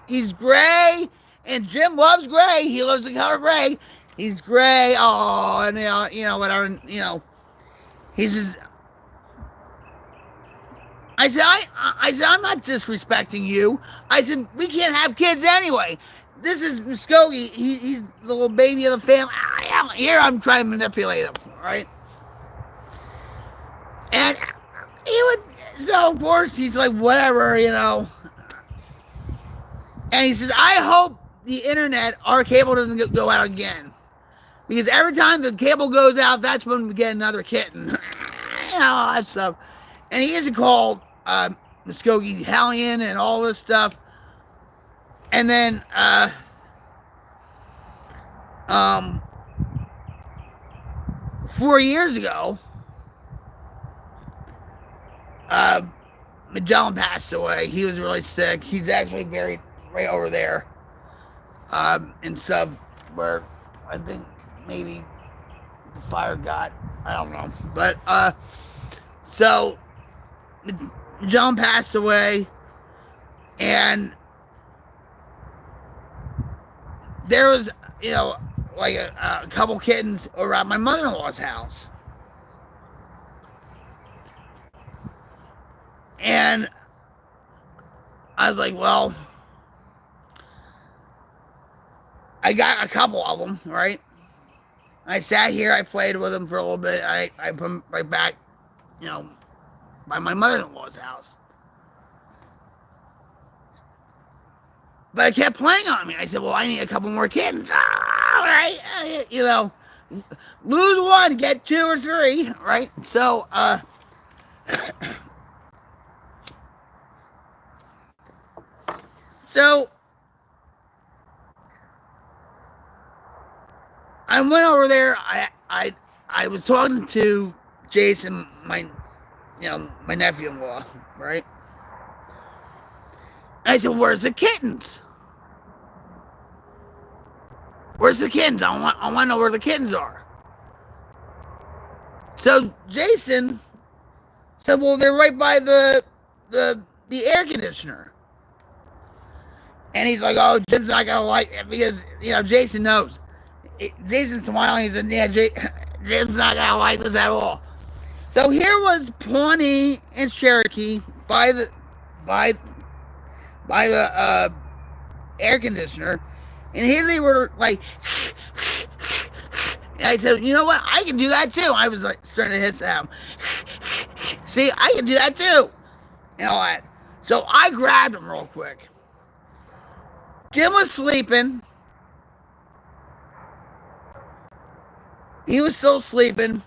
He's gray, and Jim loves gray. He loves the color gray. He's gray. Oh, and whatever, He says, I said, I'm not disrespecting you. I said, we can't have kids anyway. This is Muskogee. He's the little baby of the family. Here I'm trying to manipulate him, right? And so of course he's like, whatever, And he says, I hope the internet, our cable doesn't go out again. Because every time the cable goes out, that's when we get another kitten. All that stuff. And he used to call Muskogee Hellion and all this stuff. And then 4 years ago, Magellan passed away. He was really sick. He's actually buried right over there in stuff where I think maybe the fire got, I don't know. But so Magellan passed away, and there was, like a couple kittens around my mother-in-law's house. And I was like, well, I got a couple of them, right? I sat here, I played with them for a little bit. I put them right back, by my mother-in-law's house. But I kept playing on me. I said, well, I need a couple more kittens. All right. Lose one, get 2 or 3, right? So, I went over there. I was talking to Jason, my nephew-in-law, right? I said, where's the kittens? Where's the kittens? I want to know where the kittens are. So Jason said, well, they're right by the air conditioner. And he's like, oh, Jim's not going to like it, because, Jason knows. Jason's smiling. He said, yeah, Jim's not going to like this at all. So here was Pawnee and Cherokee by the air conditioner, and here they were like, and I said, you know what, I can do that too. I was like starting to hit sound. See, I can do that too, and all that. So I grabbed him real quick. Jim was sleeping. He was still sleeping.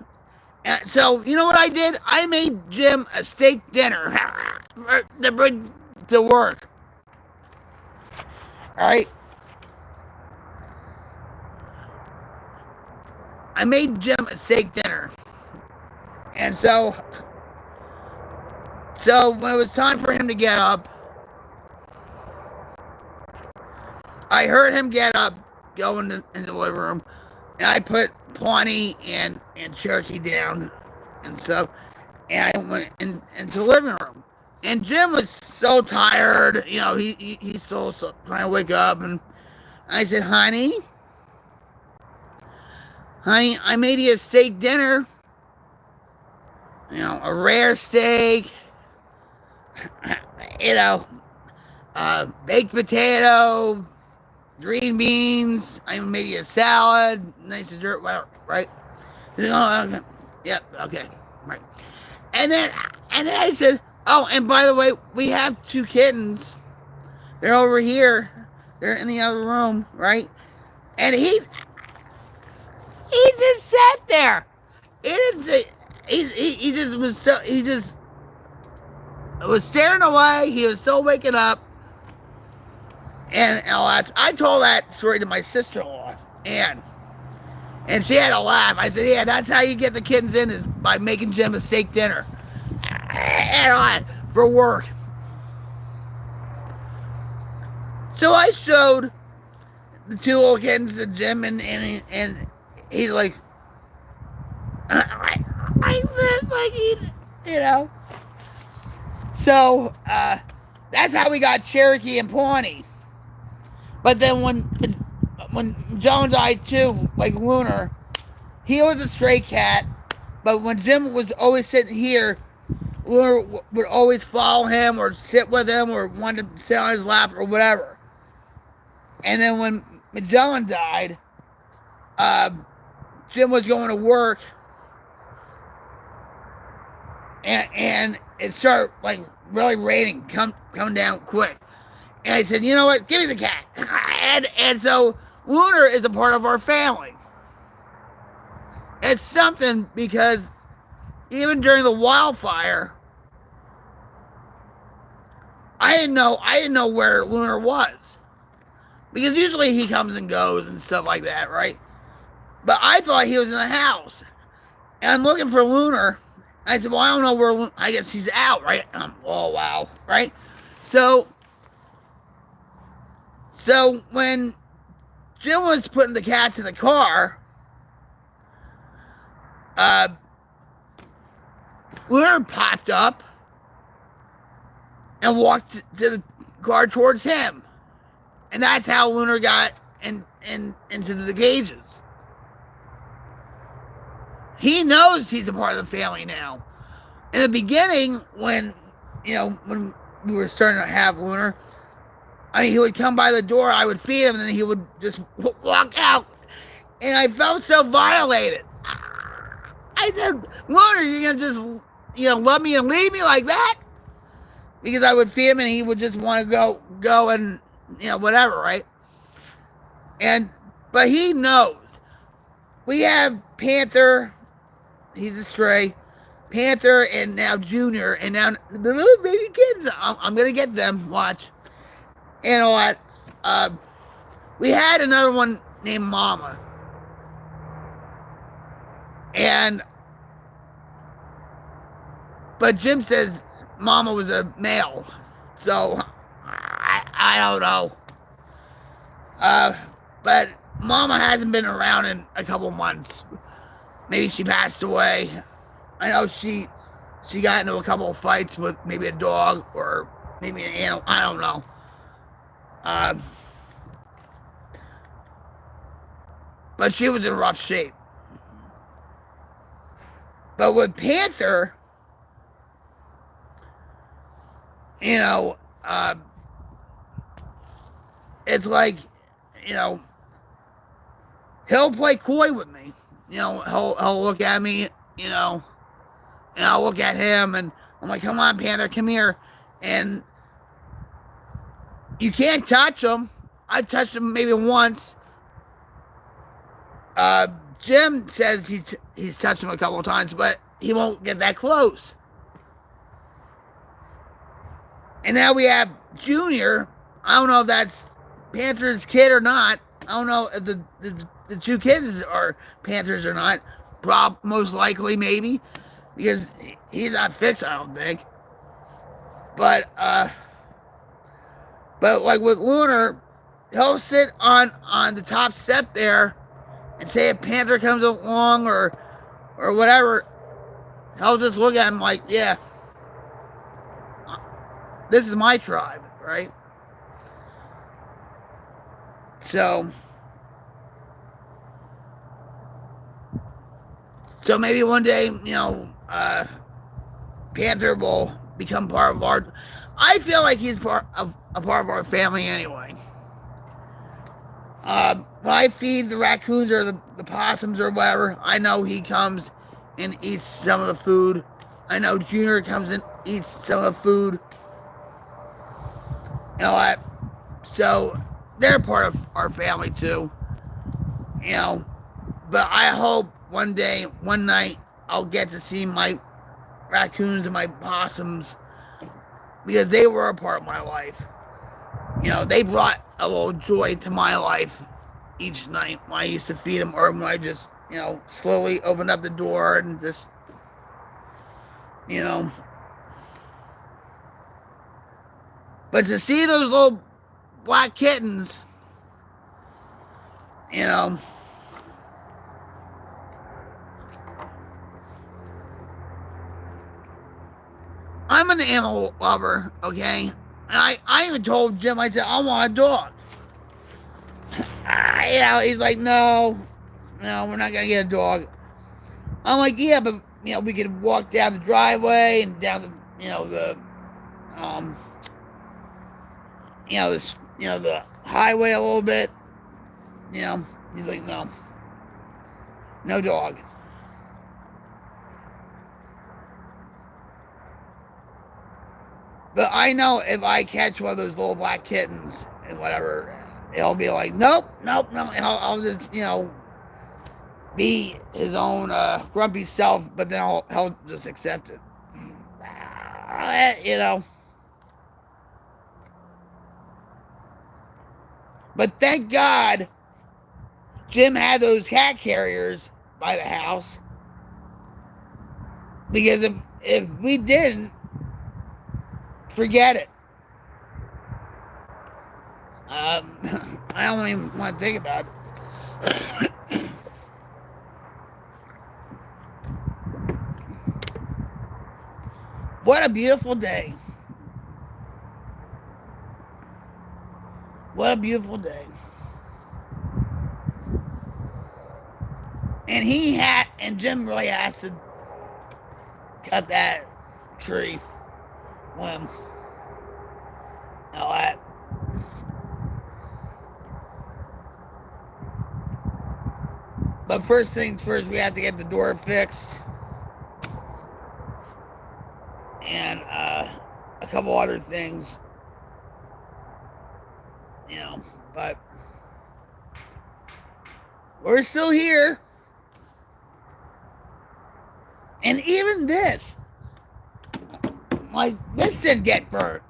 And so, you know what I did? I made Jim a steak dinner to bring to work. All right? I made Jim a steak dinner. And so when it was time for him to get up, I heard him get up, go in the living room, and I put Pawnee and Cherokee down and stuff, and I went into the living room. And Jim was so tired, he's still trying to wake up, and I said, honey, I made you a steak dinner, a rare steak, baked potato, green beans. I'm making a salad, nice dessert, whatever, right? Oh, okay. Yep, okay, right. And then I said, oh, and by the way, we have 2 kittens. They're over here. They're in the other room, right? And he just sat there. He didn't say. He just was so. He just was staring away. He was still waking up. And all that. I told that story to my sister-in-law, Ann. And she had a laugh. I said, yeah, that's how you get the kittens in, is by making Jim a steak dinner. And all that for work. So I showed the 2 little kittens to Jim, and he's like, you know. So that's how we got Cherokee and Pawnee. But then when John died too, like Lunar, he was a stray cat. But when Jim was always sitting here, Lunar would always follow him or sit with him or want to sit on his lap or whatever. And then when Magellan died, Jim was going to work, and it started like really raining, coming down quick. And I said, you know what? Give me the cat. And so Lunar is a part of our family. It's something because even during the wildfire, I didn't know where Lunar was. Because usually he comes and goes and stuff like that, right? But I thought he was in the house. And I'm looking for Lunar. I said, well, I don't know where, I guess he's out, right? Oh, wow, right? So when Jim was putting the cats in the car, Lunar popped up and walked to the car towards him. And that's how Lunar got into the cages. He knows he's a part of the family now. In the beginning, when we were starting to have Lunar, I mean, he would come by the door, I would feed him, and then he would just walk out. And I felt so violated. I said, Lunar, you're going to just, love me and leave me like that? Because I would feed him and he would just want to go and, whatever, right? But he knows. We have Panther, he's a stray, Panther, and now Junior, and now the little baby kids, I'm going to get them, watch. And all that. We had another one named Mama. But Jim says Mama was a male. So, I don't know. But Mama hasn't been around in a couple months. Maybe she passed away. I know she got into a couple of fights with maybe a dog or maybe an animal. I don't know. But she was in rough shape. But with Panther, it's like, he'll play coy with me. He'll look at me, and I'll look at him, and I'm like, come on, Panther, come here. And you can't touch him. I touched him maybe once. Jim says he's touched him a couple of times, but he won't get that close. And now we have Junior. I don't know if that's Panther's kid or not. I don't know if the 2 kids are Panthers or not. Most likely, maybe, because he's not fixed, I don't think. But like with Lunar, he'll sit on the top step there, and say if Panther comes along or whatever, he'll just look at him like, yeah, this is my tribe, right? So maybe one day, Panther will become part of our. I feel like he's a part of our family anyway. When I feed the raccoons or the possums or whatever, I know he comes and eats some of the food. I know Junior comes and eats some of the food. You know what? So they're part of our family too. You know, but I hope one day, one night, I'll get to see my raccoons and my possums because they were a part of my life. You know, they brought a little joy to my life each night when I used to feed them or when I just, you know, slowly opened up the door and just, you know. But to see those little black kittens, you know, I'm an animal lover, okay? And I even told Jim, I said, I want a dog. You know, he's like, no, we're not going to get a dog. I'm like, yeah, but, you know, we could walk down the driveway and down the, um, the highway a little bit. You know, he's like, no dog. But I know if I catch one of those little black kittens and whatever, he'll be like, nope. And I'll just, you know, be his own grumpy self, but then he'll just accept it. You know. But thank God Jim had those cat carriers by the house. Because if we didn't, forget it. I don't even want to think about it. What a beautiful day. What a beautiful day. And Jim really has to cut that tree limb. All that. But first things first, we have to get the door fixed. And a couple other things. You know, but we're still here. And even this, like, this didn't get burnt.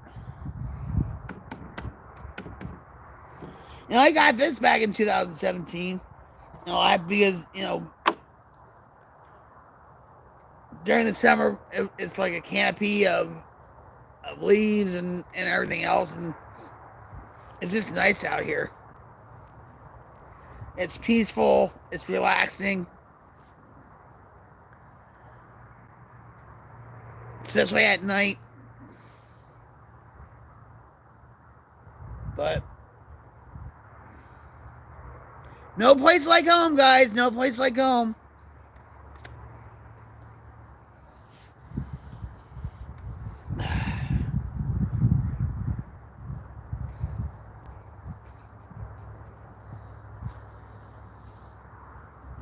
You know, I got this back in 2017. You know, because, you know, during the summer, it's like a canopy of leaves and everything else. And it's just nice out here. It's peaceful. It's relaxing. Especially at night. But no place like home, guys. No place like home.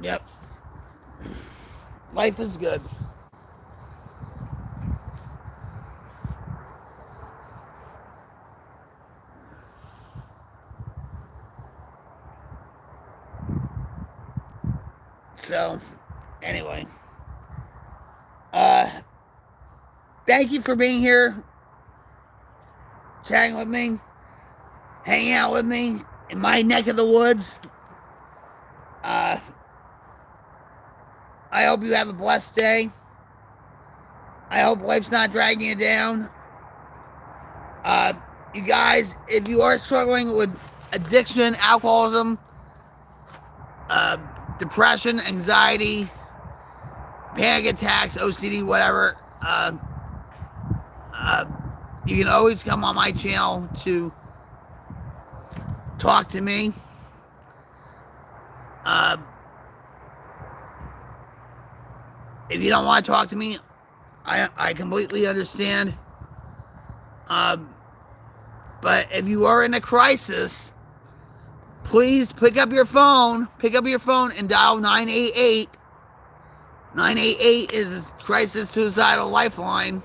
Yep. Life is good. So, anyway. Thank you for being here. Chatting with me. Hanging out with me in my neck of the woods. I hope you have a blessed day. I hope life's not dragging you down. You guys, if you are struggling with addiction, alcoholism, depression, anxiety, panic attacks, OCD, whatever, you can always come on my channel to talk to me. If you don't want to talk to me, I completely understand. But if you are in a crisis, please pick up your phone and dial 988. 988 is crisis suicidal lifeline.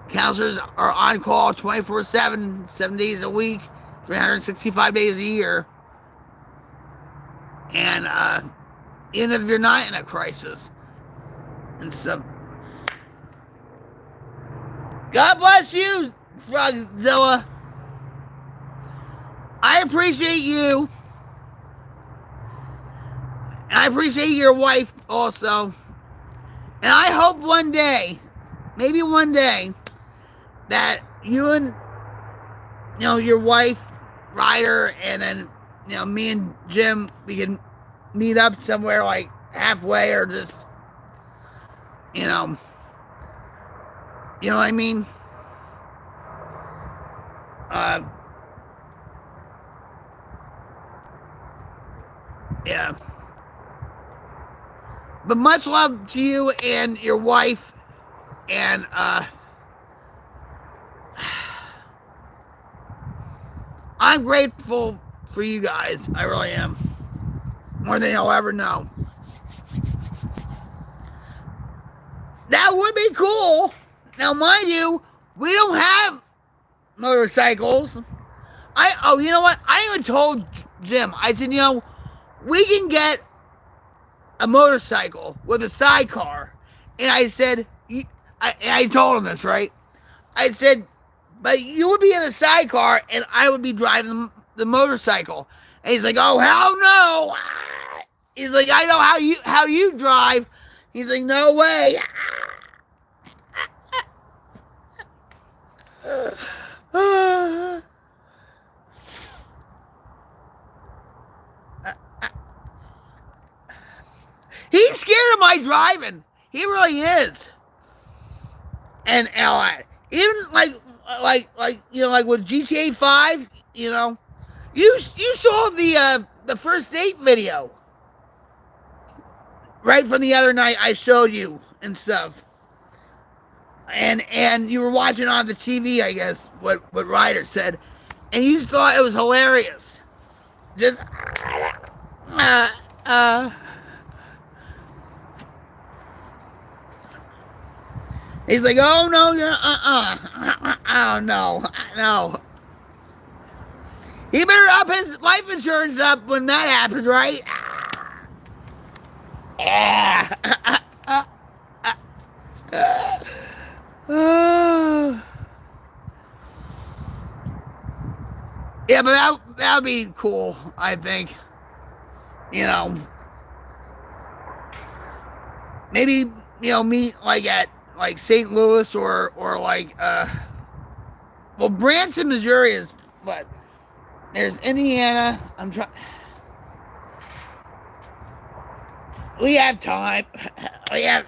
Counselors are on call 24/7, 7 days a week, 365 days a year. And even if you're not in a crisis and stuff. God bless you, Frogzilla. I appreciate you. And I appreciate your wife also. And I hope one day, maybe one day, that you and your wife, Ryder, and then me and Jim, we can meet up somewhere like halfway, or just you know what I mean. Yeah. But much love to you and your wife, and I'm grateful for you guys. I really am. More than you'll ever know. That would be cool. Now, mind you, we don't have motorcycles. You know what? I even told Jim, I said, we can get a motorcycle with a sidecar. And I said, I told him this, right? I said, but you would be in the sidecar and I would be driving the motorcycle. And he's like, oh, hell no. He's like, I know how you drive. He's like, no way. He's scared of my driving. He really is. And even like with GTA 5, you saw the first date video right from the other night I showed you and stuff. And you were watching on the TV, I guess, what Ryder said, and you thought it was hilarious. Just he's like, oh no, oh no. He better up his life insurance up when that happens, right? Yeah. Yeah, but that would be cool, I think. Maybe meet like at like St. Louis or like well, Branson, Missouri is what? There's Indiana. I'm trying. We have time. We have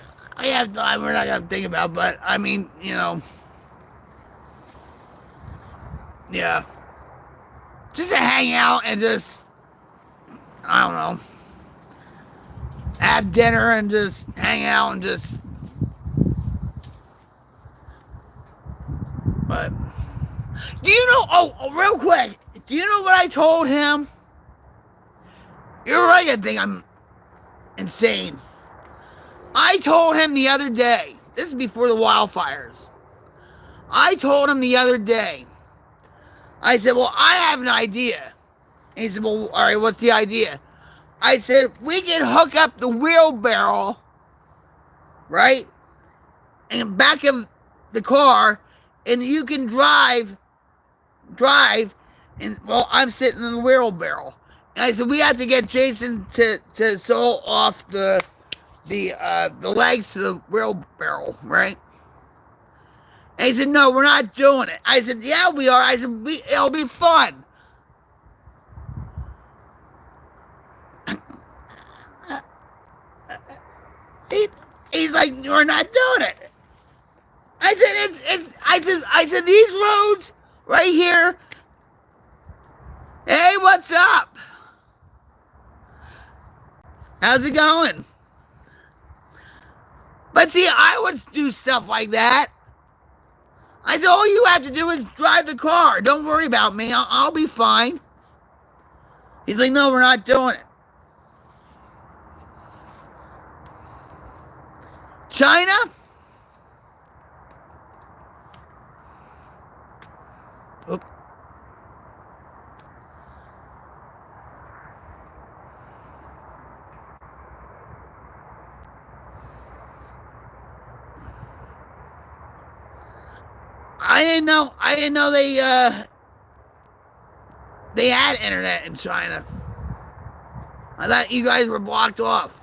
time. We're not gonna think about, but I mean, yeah, just to hang out and just, I don't know, have dinner and just hang out and just. But do you know? Oh, real quick. Do you know what I told him? You're right. I think I'm insane. I told him the other day. This is before the wildfires. I told him the other day. I said, well, I have an idea. And he said, well, all right, what's the idea? I said, we can hook up the wheelbarrow, right? And back of the car, and you can drive, and, well, I'm sitting in the wheelbarrow. And I said, we have to get Jason to sew off the legs to the wheelbarrow, right? And he said, no, we're not doing it. I said, yeah, we are. I said, it'll be fun. He's like, we're not doing it. I said, I said, these roads right here. Hey, what's up? How's it going? But see, I would do stuff like that. I said, all you have to do is drive the car. Don't worry about me. I'll be fine. He's like, no, we're not doing it. China? Oop. I didn't know they had internet in China. I thought you guys were blocked off.